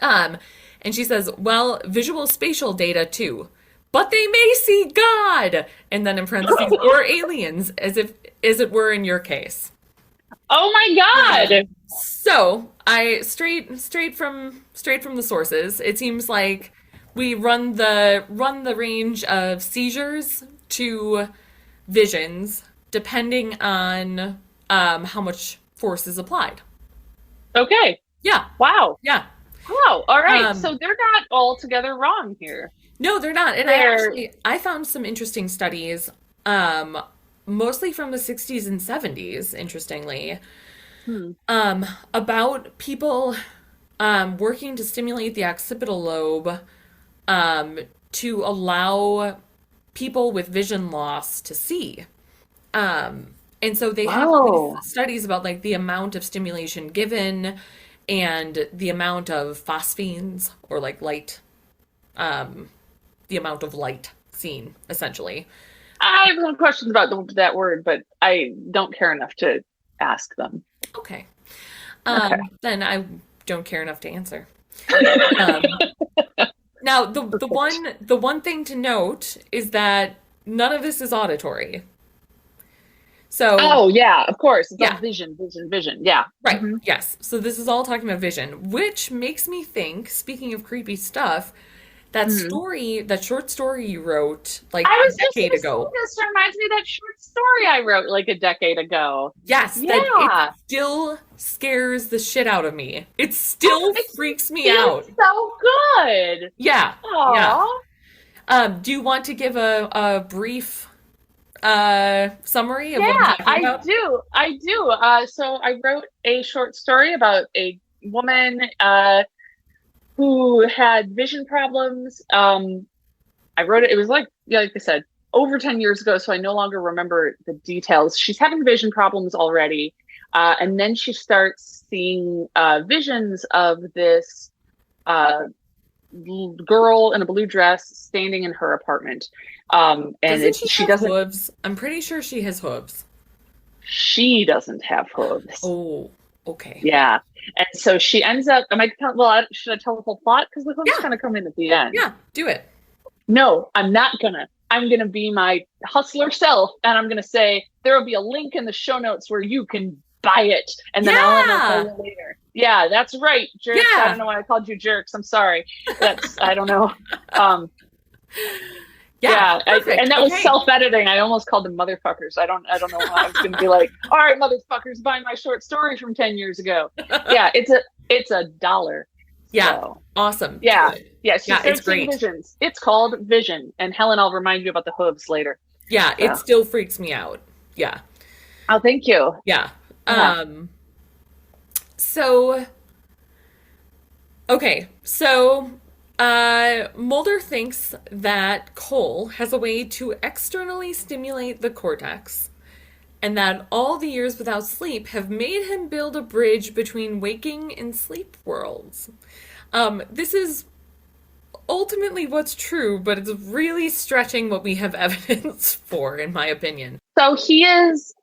Um, and she says, well, visual spatial data too. But they may see God. And then in parentheses, or aliens, as it were in your case. Oh my God. So I straight from the sources, it seems like we run the range of seizures to visions depending on how much force is applied. Okay. Yeah, Wow. yeah. Wow. All right. Um, So they're not altogether wrong here. no, they're not. And They're I found some interesting studies, um, mostly from the 60s and 70s, interestingly, hmm. about people working to stimulate the occipital lobe to allow people with vision loss to see. And so they have all Wow. these studies about like the amount of stimulation given and the amount of phosphenes or like light, the amount of light seen, essentially. I have some questions about that word, but I don't care enough to ask them. Okay. Okay. Then I don't care enough to answer. Um, now the one thing to note is that none of this is auditory. So Oh yeah, of course. It's all yeah, vision, vision, vision. Yeah. right, Hmm. yes. So this is all talking about vision, which makes me think, speaking of creepy stuff, that Hmm. story, that short story you wrote like I a was just decade gonna say ago, this reminds me of that short story I wrote like a decade ago. yes, that it Yeah. still scares the shit out of me. It Oh, still it makes me freaks me feel out. so good. Yeah, yeah. Aw. Do you want to give a brief summary of what I'm Yeah, talking I about? do. I do. So I wrote a short story about a woman who had vision problems. I wrote it. It was like, yeah, like I said, over 10 years ago, so I no longer remember the details. She's having vision problems already. And then she starts seeing visions of this uh, girl in a blue dress standing in her apartment. Doesn't she She have doesn't, hooves? I'm pretty sure she has hooves. she doesn't have hooves. Oh, okay. Yeah. And so she ends up, should I tell the whole plot? Because the hooves Yeah, kind of come in at the end. yeah, do it. No, I'm not gonna. I'm gonna be my hustler self, and I'm gonna say there will be a link in the show notes where you can buy it, and then Ellen will tell Yeah, you later. Yeah, that's right, jerks. I yeah, don't know why I called you jerks. I'm sorry. That's I don't know. Um, yeah. yeah, Perfect. and that was Okay. self-editing. I almost called them motherfuckers. I don't know why I was gonna be like, all right, motherfuckers, buy my short story from 10 years ago. Yeah, it's a dollar. Yeah, So. awesome. Yeah, Good. yeah, she Yeah, it's starts seeing great. visions. It's called Vision. And Helen, I'll remind you about the hooves later. Yeah, it So, still freaks me out. Yeah, oh, thank you. yeah. Yeah. Um, so okay, so Mulder thinks that Cole has a way to externally stimulate the cortex, and that all the years without sleep have made him build a bridge between waking and sleep worlds. This is ultimately what's true, but it's really stretching what we have evidence for, in my opinion. So he is,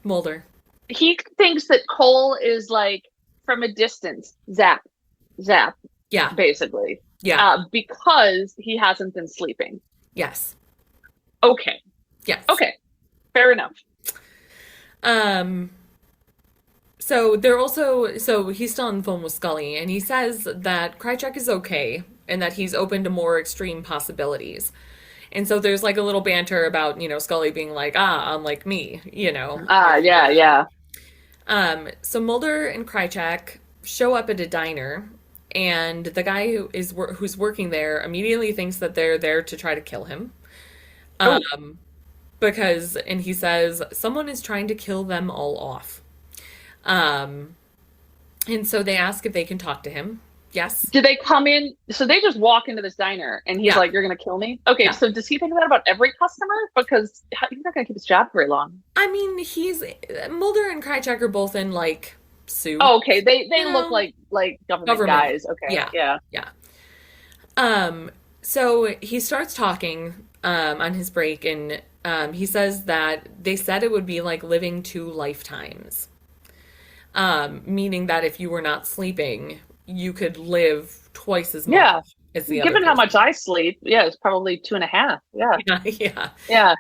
Mulder. he thinks that Cole is like from a distance, zap, zap, Yeah, basically, yeah, because he hasn't been sleeping. yes, Okay. yes. Okay. Fair enough. Um, so he's still on the phone with Scully, and he says that Krycek is okay and that he's open to more extreme possibilities. And so there's like a little banter about, Scully being like, unlike me. Yeah, yeah. So Mulder and Krycek show up at a diner, and the guy who's working there immediately thinks that they're there to try to kill him. Oh, Because, and he says, someone is trying to kill them all off. Um, and so they ask if they can talk to him. Yes. do they come in? So they just walk into this diner and he's Yeah. like, "You're going to kill me." Okay. Yeah. So does he think that about every customer? Because he's not going to keep his job very long. I mean, Mulder and Krycek are both in like suits. Oh, okay. They You look know, like government government. guys. Okay. Yeah. Yeah. Yeah. So he starts talking on his break, and he says that they said it would be like living two lifetimes. Meaning that if you were not sleeping, you could live twice as much Yeah. as the other Given how person. much I sleep, yeah, it's probably 2.5. Yeah. Yeah, yeah.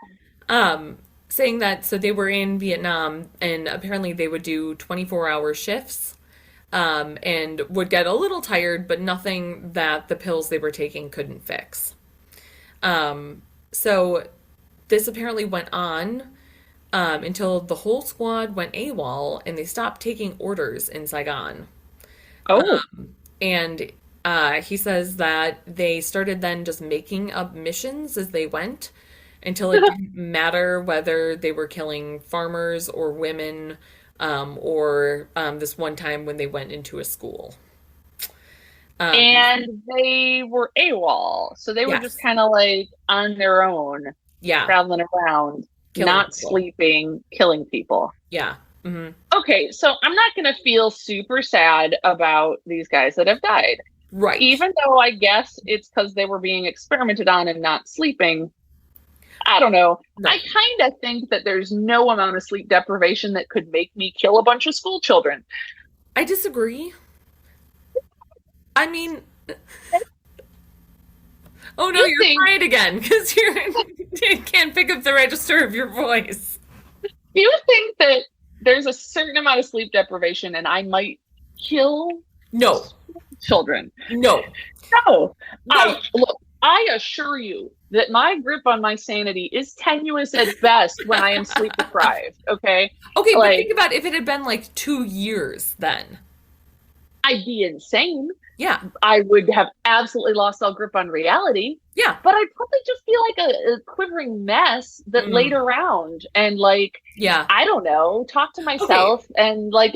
Yeah. Saying that, so they were in Vietnam, and apparently they would do 24-hour shifts, and would get a little tired, but nothing that the pills they were taking couldn't fix. So this apparently went on until the whole squad went AWOL and they stopped taking orders in Saigon. Oh, And he says that they started then just making up missions as they went until it didn't matter whether they were killing farmers or women, or this one time when they went into a school. and they were AWOL, so they were Yes. just kind of like on their own, Yeah. traveling around, Killing not people. sleeping, killing people. Yeah. Hmm. Okay, so I'm not going to feel super sad about these guys that have died, Right. even though I guess it's because they were being experimented on and not sleeping. I don't know. No. I kind of think that there's no amount of sleep deprivation that could make me kill a bunch of school children. I disagree. I mean, oh no, You you're think- quiet again because you can't pick up the register of your voice. Do you think that there's a certain amount of sleep deprivation and I might kill No, children? no, No. no. Look, I assure you that my grip on my sanity is tenuous at best when I am sleep deprived. Okay. Okay, but Like- think about if it had been like 2 years then. I'd be insane. Yeah, I would have absolutely lost all grip on reality, yeah, but I'd probably just be like a quivering mess that Mm. laid around and like, yeah. I don't know, talk to myself and like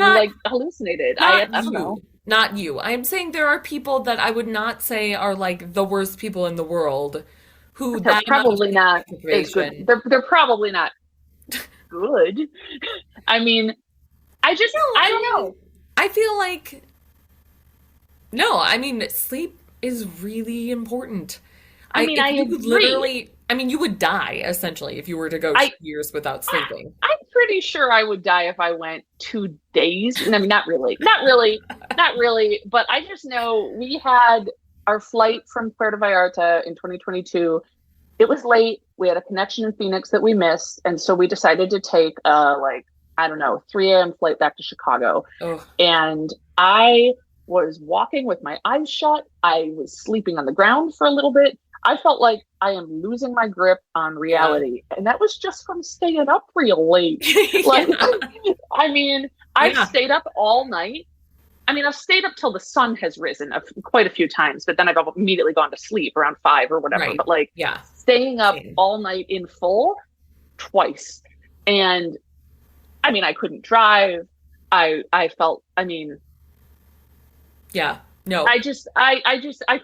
hallucinated. I Not don't you. know. Not you. I'm saying there are people that I would not say are like the worst people in the world who They're that amount of probably not as deprivation. good. They're probably not good. I mean, I don't know. I feel like no, I mean sleep is really important. I mean, if I you agree. literally I mean you would die essentially if you were to go 2 years without sleeping. I'm pretty sure I would die if I went 2 days. I mean, not really. But I just know we had our flight from Puerto Vallarta in 2022. It was late. We had a connection in Phoenix that we missed. And so we decided to take I don't know, 3 a.m. flight back to Chicago. Ugh. And I was walking with my eyes shut. I was sleeping on the ground for a little bit. I felt like I am losing my grip on reality. And that was just from staying up real late. Like, I mean, I've Yeah. stayed up all night. I mean, I've stayed up till the sun has risen quite a few times, but then I've immediately gone to sleep around 5 or whatever. Right. But like Yeah. staying up Same. all night in full twice. And I mean, I couldn't drive. I felt, I mean, Yeah. No. I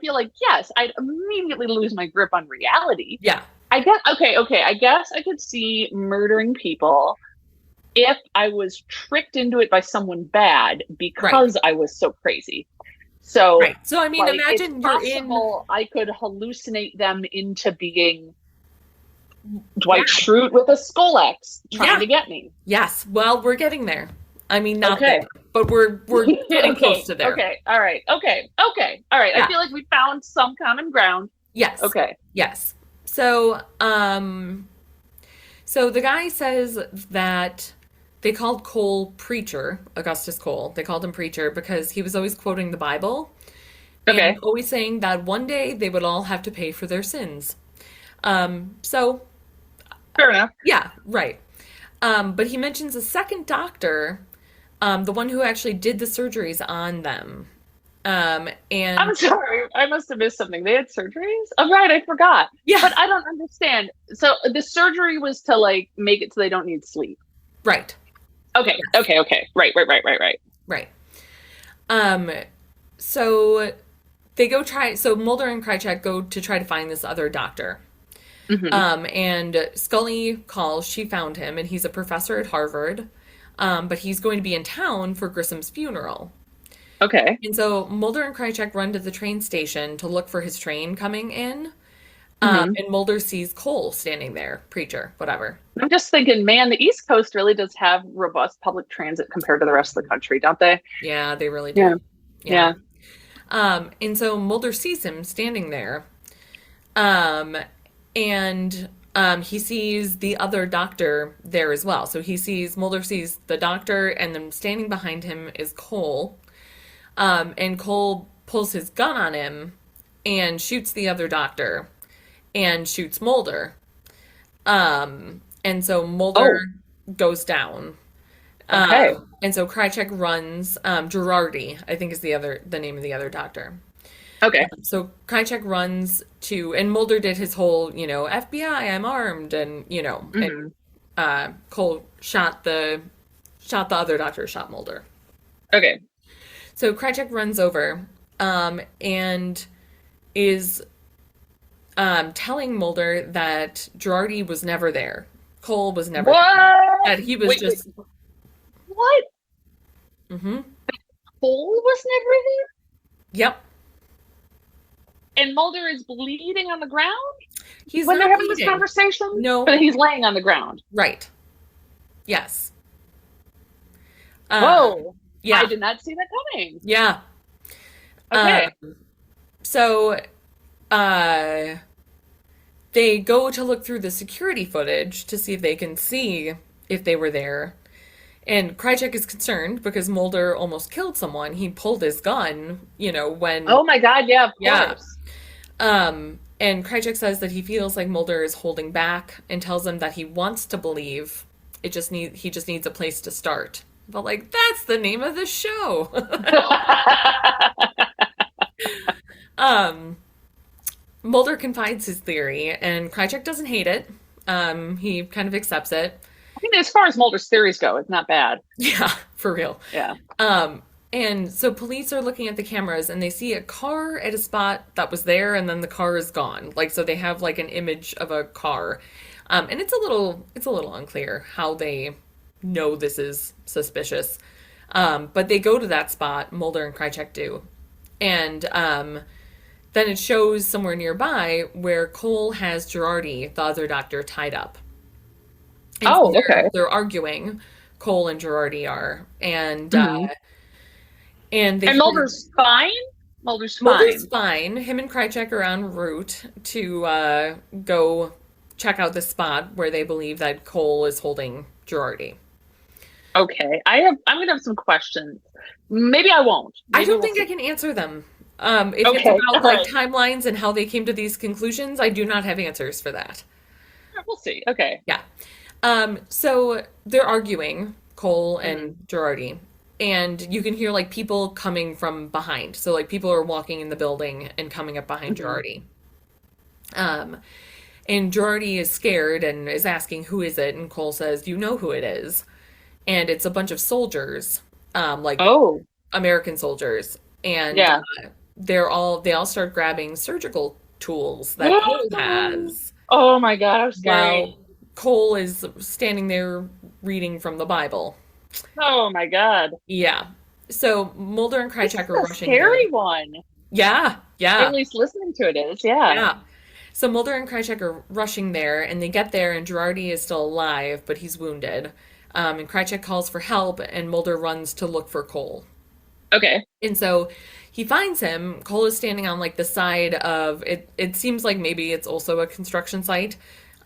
feel like, yes, I'd immediately lose my grip on reality. Yeah. I guess, okay. I guess I could see murdering people if I was tricked into it by someone bad because I was so crazy. So, Right. So I mean like, imagine it's you're in possible I could hallucinate them into being Dwight Schrute with a skull axe trying Yeah. to get me. Yes. Well, we're getting there. I mean not Okay. there, but we're getting close to there. Okay. All right. Okay. All right. Yeah. I feel like we found some common ground. Yes. Okay. Yes. So, so the guy says that they called Cole preacher, Augustus Cole. They called him preacher because he was always quoting the Bible. Okay. And always saying that one day they would all have to pay for their sins. So Fair enough. yeah, right. But he mentions a second doctor The one who actually did the surgeries on them. And I'm sorry, I must have missed something. They had surgeries? Oh, right, I forgot. yeah, But I don't understand. So the surgery was to like make it so they don't need sleep. right, Okay, okay, okay. Right. right. Um, so so Mulder and Krycek go to try to find this other doctor. Hmm. And Scully calls, she found him, and he's a professor at Harvard. But he's going to be in town for Grissom's funeral. Okay. And so Mulder and Krycek run to the train station to look for his train coming in. Hmm. And Mulder sees Cole standing there, preacher, whatever. I'm just thinking, man, the East Coast really does have robust public transit compared to the rest of the country, don't they? Yeah, they really Yeah. do. Yeah. Yeah. And so Mulder sees him standing there. Um, and he sees the other doctor there as well. So Mulder sees the doctor, and then standing behind him is Cole. And Cole pulls his gun on him and shoots the other doctor and shoots Mulder. And so Oh, Mulder goes down. okay. And so Krycek runs, Girardi, I think is the name of the other doctor. Okay. So Krycek runs and Mulder did his whole, FBI, I'm armed, and, Hmm. Cole shot the other doctor, shot Mulder. Okay. So Krycek runs over, and is, telling Mulder that Girardi was never there. Cole was never there. What? That he was Wait. just, What? hmm Cole was never yep. there? And Mulder is bleeding on the ground He's when not they're having this bleeding. conversation? No, But he's laying on the ground. right. Yes. Uh, Whoa. yeah, I did not see that coming. yeah. Okay. So, uh, they go to look through the security footage to see if they can see if they were there. And Krycek is concerned because Mulder almost killed someone. He pulled his gun, when, Oh my God, yeah, of yeah. course. And Krycek says that he feels like Mulder is holding back and tells him that he wants to believe. He just needs a place to start. But like, that's the name of the show. um, Mulder confides his theory, and Krycek doesn't hate it. He kind of accepts it. I mean, as far as Mulder's theories go, it's not bad. Yeah, for real. Yeah. And so police are looking at the cameras and they see a car at a spot that was there, and then the car is gone. Like, so they have like an image of a car. And it's a little unclear how they know this is suspicious. But they go to that spot, Mulder and Krycek do. And then it shows somewhere nearby where Cole has Girardi, the other doctor, tied up. And so Oh, okay. they're arguing. Cole and Girardi are, and Mhm. and they And Mulder's fine? Mulder's Mulder's fine. fine. Him and Krycek are en route to go check out the spot where they believe that Cole is holding Girardi. Okay. I'm gonna have some questions. Maybe I won't. I Maybe don't we'll think I see. can answer them. If it's Okay. about All like right. timelines and how they came to these conclusions, I do not have answers for that. We'll see. Okay. Yeah. So they're arguing, Cole and Mhm. Girardi, and you can hear like people coming from behind. So like people are walking in the building and coming up behind Mhm. Girardi. Um, and Girardi is scared and is asking, "Who is it?" And Cole says, "You know who it is." And it's a bunch of soldiers, like Oh, American soldiers, and yeah. they all start grabbing surgical tools that Cole has, Oh my God, I'm while scared. Cole is standing there reading from the Bible. Oh my God. Yeah. So Mulder and This is Krycek are a rushing there. scary one. Yeah, yeah, At least listening to it is. Yeah. yeah. So Mulder and Krycek are rushing there, and they get there, and Girardi is still alive, but he's wounded. And Krycek calls for help, and Mulder runs to look for Cole. Okay. And so he finds him. Cole is standing on like the side of it. It seems like maybe it's also a construction site.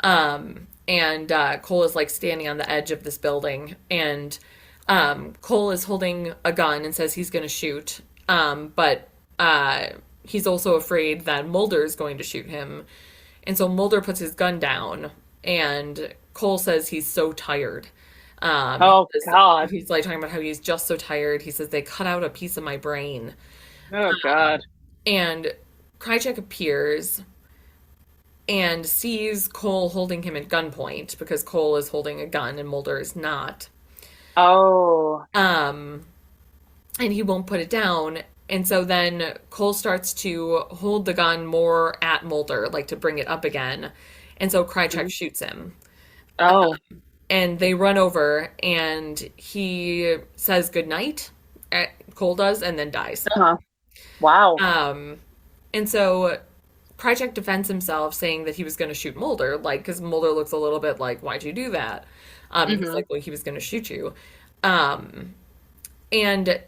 And Cole is like standing on the edge of this building, and Cole is holding a gun and says he's going to shoot. But he's also afraid that Mulder is going to shoot him. And so Mulder puts his gun down, and Cole says he's so tired. Oh God. He's like talking about how he's just so tired. He says they cut out a piece of my brain. Oh God. And Krycek appears and sees Cole holding him at gunpoint because Cole is holding a gun and Mulder is not. Oh. Um, and he won't put it down. And so then Cole starts to hold the gun more at Mulder, like to bring it up again. And so Krycek shoots him. Oh. And they run over and he says goodnight. Cole does, and then dies. Uh-huh. Wow. And so Krycek defends himself, saying that he was going to shoot Mulder, like, because Mulder looks a little bit like, why'd you do that? He's like, well, he was going to shoot you. And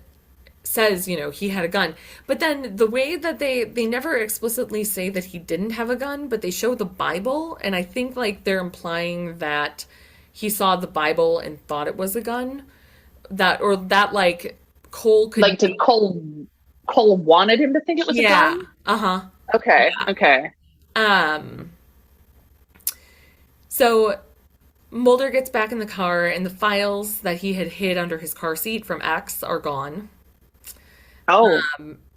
says, he had a gun. But then the way that they never explicitly say that he didn't have a gun, but they show the Bible, and I think, like, they're implying that he saw the Bible and thought it was a gun. That, like, Cole could... Like, did Cole wanted him to think it was a gun? Uh-huh. Okay, okay. So Mulder gets back in the car, and the files that he had hid under his car seat from X are gone. Oh.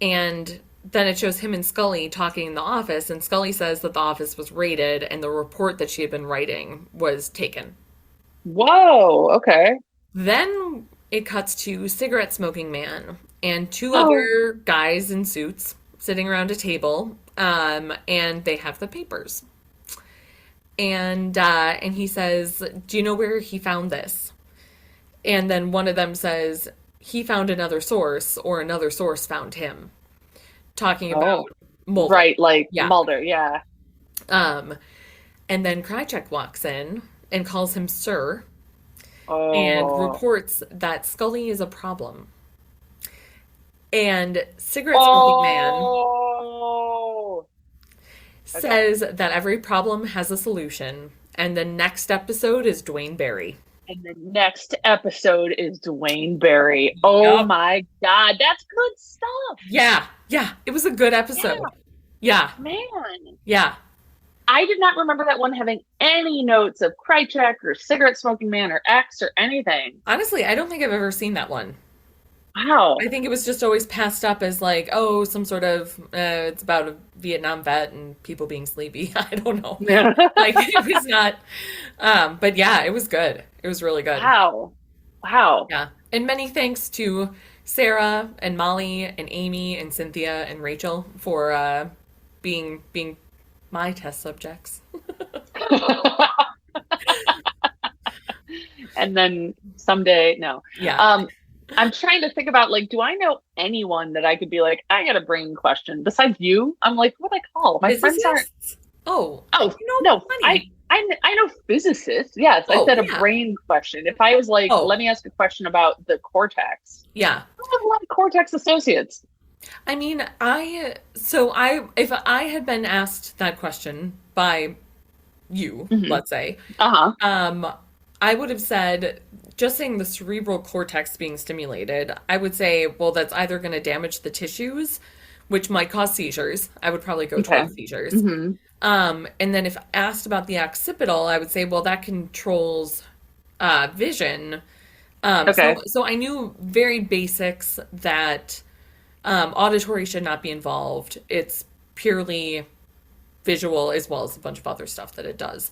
And then it shows him and Scully talking in the office, and Scully says that the office was raided, and the report that she had been writing was taken. Whoa, okay. Then it cuts to cigarette smoking man and two other guys in suits sitting around a table, and they have the papers. And he says, do you know where he found this? And then one of them says, he found another source, or another source found him. Talking about Mulder. Right, like Mulder, yeah. And then Krycek walks in and calls him Sir, and reports that Scully is a problem. And Cigarette Smoking Man says that every problem has a solution, and the next episode is Dwayne Barry. And the next episode is Dwayne Barry. Oh my God, that's good stuff. Yeah, it was a good episode. Yeah. Man. Yeah. I did not remember that one having any notes of Krycek or Cigarette Smoking Man or X or anything. Honestly, I don't think I've ever seen that one. Wow. I think it was just always passed up as like, some sort of, it's about a Vietnam vet and people being sleepy. I don't know. Yeah. Like, it was not, but yeah, it was good. It was really good. Wow. Yeah. And many thanks to Sarah and Molly and Amy and Cynthia and Rachel for being my test subjects. And then someday, no. Yeah. I'm trying to think about, like, do I know anyone that I could be like, I got a brain question besides you? I'm like, what do I call? My friends aren't. Oh, no. I know physicists. Yes, I said a brain question. If I was like, let me ask a question about the cortex. Yeah. I have a lot of cortex associates. I mean, if I had been asked that question by you, let's say, I would have said, just saying the cerebral cortex being stimulated, I would say, well, that's either going to damage the tissues, which might cause seizures. I would probably go towards seizures. And then if asked about the occipital, I would say, well, that controls vision. So I knew very basics that auditory should not be involved. It's purely visual, as well as a bunch of other stuff that it does.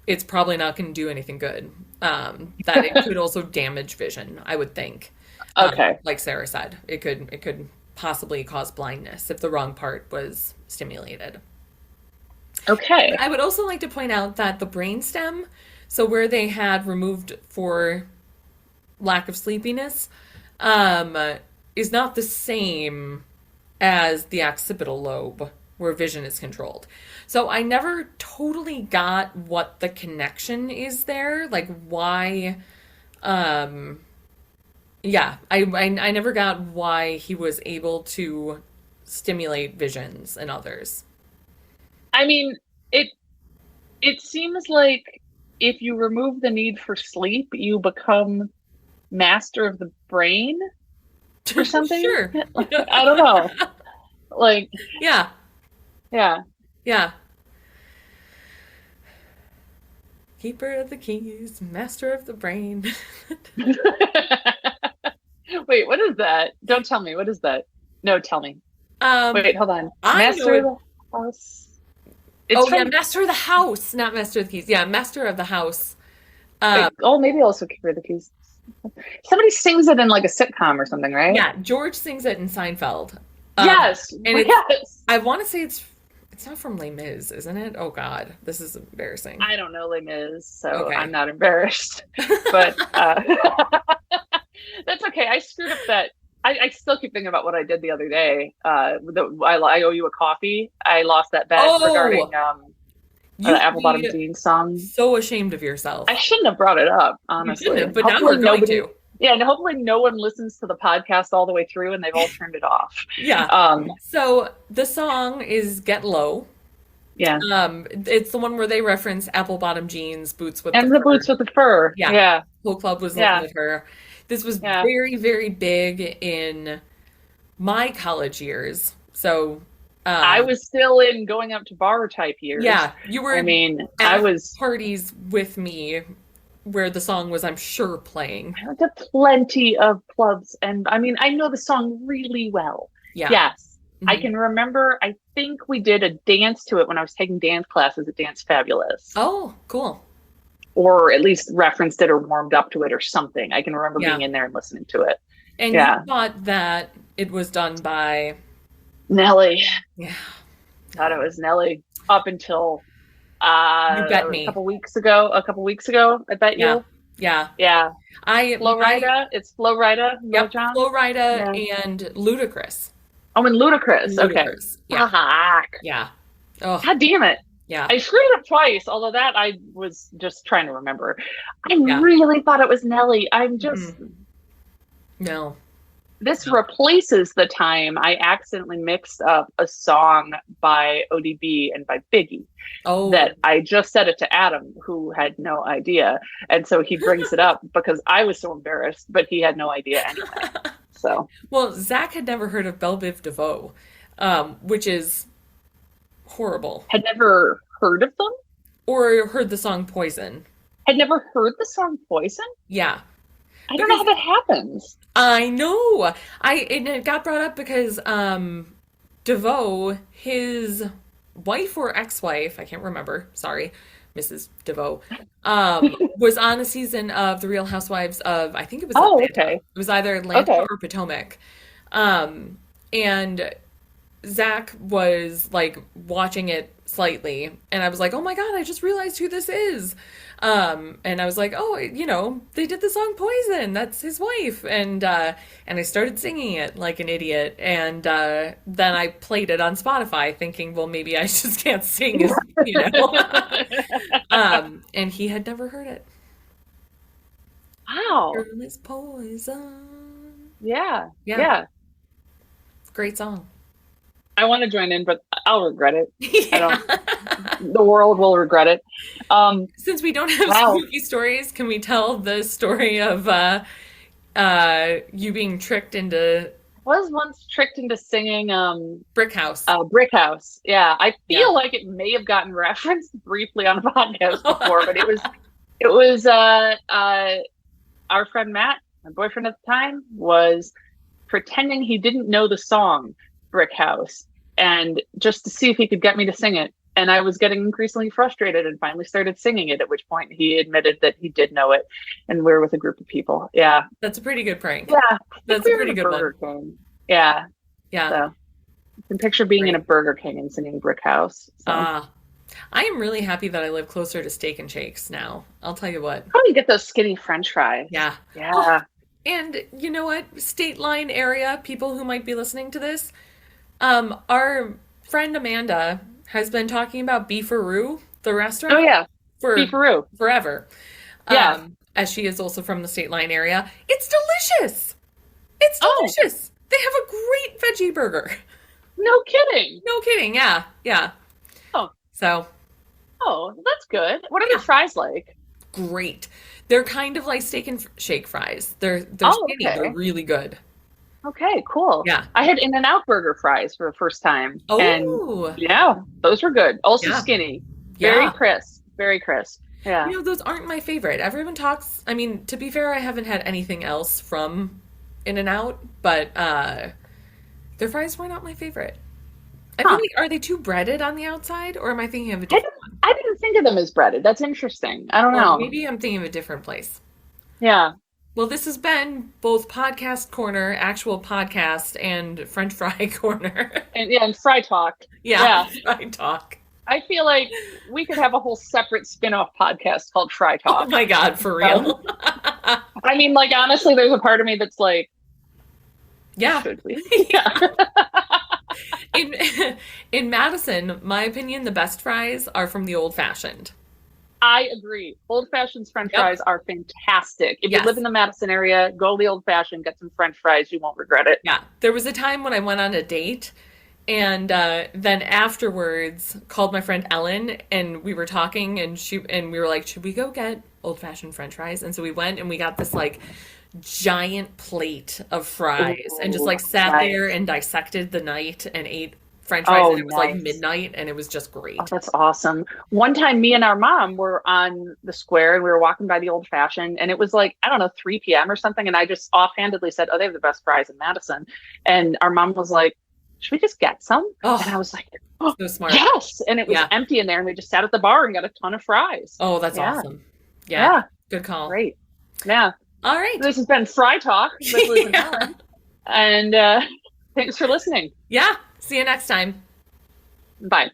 It's probably not going to do anything good. That it could also damage vision, I would think. Like Sarah said, it could possibly cause blindness if the wrong part was stimulated. Okay. I would also like to point out that the brainstem, so where they had removed for lack of sleepiness, is not the same as the occipital lobe, where vision is controlled. So I never totally got what the connection is there, like why, I never got why he was able to stimulate visions in others. I mean, it seems like if you remove the need for sleep, you become master of the brain or something. Sure. I don't know. Like, Yeah. Keeper of the keys, master of the brain. Wait, what is that? Don't tell me. What is that? No, tell me. Um, Wait, hold on. I know Master it. of the House. It's Oh yeah, from. master of the house, not master of the keys. Yeah, master of the house. Um, Wait, oh, maybe also Keeper of the Keys. Somebody sings it in like a sitcom or something, right? yeah, George sings it in Seinfeld. Yes. And it's Yes. I want to say it's not from Les Mis, isn't it? Oh God, this is embarrassing. I don't know Les Mis, so Okay. I'm not embarrassed. But that's okay. I screwed up that. I still keep thinking about what I did the other day. I owe you a coffee. I lost that bet regarding You'd Apple Bottom be Jeans song. so ashamed of yourself. I shouldn't have brought it up, You honestly. shouldn't have, but now Hopefully we're going nobody. to. Yeah, and hopefully no one listens to the podcast all the way through and they've all turned it off. Yeah. So the song is Get Low. Yeah. It's the one where they reference apple bottom jeans, boots with And the the boots fur. with the fur. Yeah. Yeah. Whole club was Yeah. looking at her. This was Yeah. very, very big in my college years. So I was still in going up to bar type years. yeah, you were I mean, at I was parties with me where the song was, I'm sure, playing. I went to plenty of clubs, and I mean, I know the song really well. Yeah. Yes. I Mhm. can remember, I think we did a dance to it when I was taking dance classes at Dance Fabulous. Oh, cool. Or at least referenced it or warmed up to it or something. I can remember Yeah. being in there and listening to it. And Yeah. you thought that it was done by, Nelly. yeah. Thought it was Nelly up until You bet me. a couple weeks ago. I bet Yeah. you. Yeah. Yeah. I Flo Rida. It's Flo Rida. Yep, John. Flo Rida and Ludacris. Oh, and Ludacris. Okay. Ludacris. Yeah. Ah, Yeah. Oh, God damn it. yeah. I screwed it up twice, although that I was just trying to remember. I Yeah. really thought it was Nelly. I'm just, No. this replaces the time I accidentally mixed up a song by ODB and by Biggie Oh, that I just said it to Adam, who had no idea. And so he brings it up because I was so embarrassed, but he had no idea anyway. So, well, Zach had never heard of Belle Biv DeVoe, which is horrible. had never heard of them, Or heard the song Poison. had never heard the song Poison. Yeah. I don't know how that happens. I know. And it got brought up because DeVoe, his wife or ex-wife, I can't remember, sorry, Mrs. DeVoe, was on a season of The Real Housewives of, I think it was Oh, Atlanta. okay. It was either Atlanta Okay. or Potomac. And Zach was like watching it slightly, and I was like, oh my God, I just realized who this is. And I was like, oh, they did the song Poison. That's his wife. And I started singing it like an idiot. And then I played it on Spotify thinking, well, maybe I just can't sing, and he had never heard it. Wow. Girl is poison. Yeah. Yeah. Yeah. Great song. I want to join in, but I'll regret it. Yeah. The world will regret it. Since we don't have Wow. spooky stories, can we tell the story of you being tricked into Was once tricked into singing Brick House? Brick House. Yeah. I feel Yeah. like it may have gotten referenced briefly on a podcast before, but it was our friend Matt, my boyfriend at the time, was pretending he didn't know the song Brick House, and just to see if he could get me to sing it. And I was getting increasingly frustrated and finally started singing it, at which point he admitted that he did know it. And we were with a group of people. Yeah. That's a pretty good prank. Yeah. I think That's we a were pretty in good Burger one. King. Yeah. Yeah. So you can picture being in a Great. Burger King and singing Brick House. So. I am really happy that I live closer to Steak and Shakes now. I'll tell you what. How do you get those skinny French fries? Yeah. Yeah. And you know what? State line area, people who might be listening to this, our friend Amanda has been talking about Beefaroo, the restaurant, Oh yeah. for Beefaroo. forever. Yeah. As she is also from the state line area. It's delicious. It's Oh. delicious. They have a great veggie burger. No kidding. No kidding. Yeah. Yeah. Oh. So Oh, that's good. What are Yeah. the fries like? great. They're kind of like Steak and Shake fries. They're Oh, skinny. okay. They're really good. Okay, cool. Yeah. I had In-N-Out burger fries for the first time. And Oh. yeah, those were good. Also Yeah. skinny. Very Yeah. crisp. Very crisp. Yeah. Those aren't my favorite. Everyone talks, I mean, to be fair, I haven't had anything else from In-N-Out, but their fries were not my favorite. I feel Huh. like, are they too breaded on the outside, or am I thinking of a I, different one? I didn't think of them as breaded. That's interesting. I don't Or know. maybe I'm thinking of a different place. Yeah. Well, this has been both podcast corner, actual podcast, and French fry corner. And fry talk. Yeah, fry talk. I feel like we could have a whole separate spin-off podcast called Fry Oh Talk. my God, for real. I mean, like, honestly, there's a part of me that's like, Yeah. should we? In in Madison, my opinion, the best fries are from the old fashioned. I agree. Old fashioned French Yep. fries are fantastic. If Yes. you live in the Madison area, go to the old fashioned, get some French fries. You won't regret it. Yeah. There was a time when I went on a date and then afterwards called my friend Ellen and we were talking and we were like, should we go get old fashioned French fries? And so we went and we got this like giant plate of fries and just like sat nice. there and dissected the night and ate French fries Oh, and it was like nice. midnight and it was just great. Oh, that's awesome. One time, me and our mom were on the square and we were walking by the old fashioned, and it was like, I don't know, 3 p.m. or something. And I just offhandedly said, oh, they have the best fries in Madison. And our mom was like, should we just get some? Oh, And I was like, oh, so smart. yes. And it was Yeah. empty in there, and we just sat at the bar and got a ton of fries. Oh, that's Yeah. awesome. Yeah. Yeah. Good call. Great. Yeah. All right. This has been Fry Talk with Liz and Yeah. Helen. And thanks for listening. Yeah. See you next time. Bye.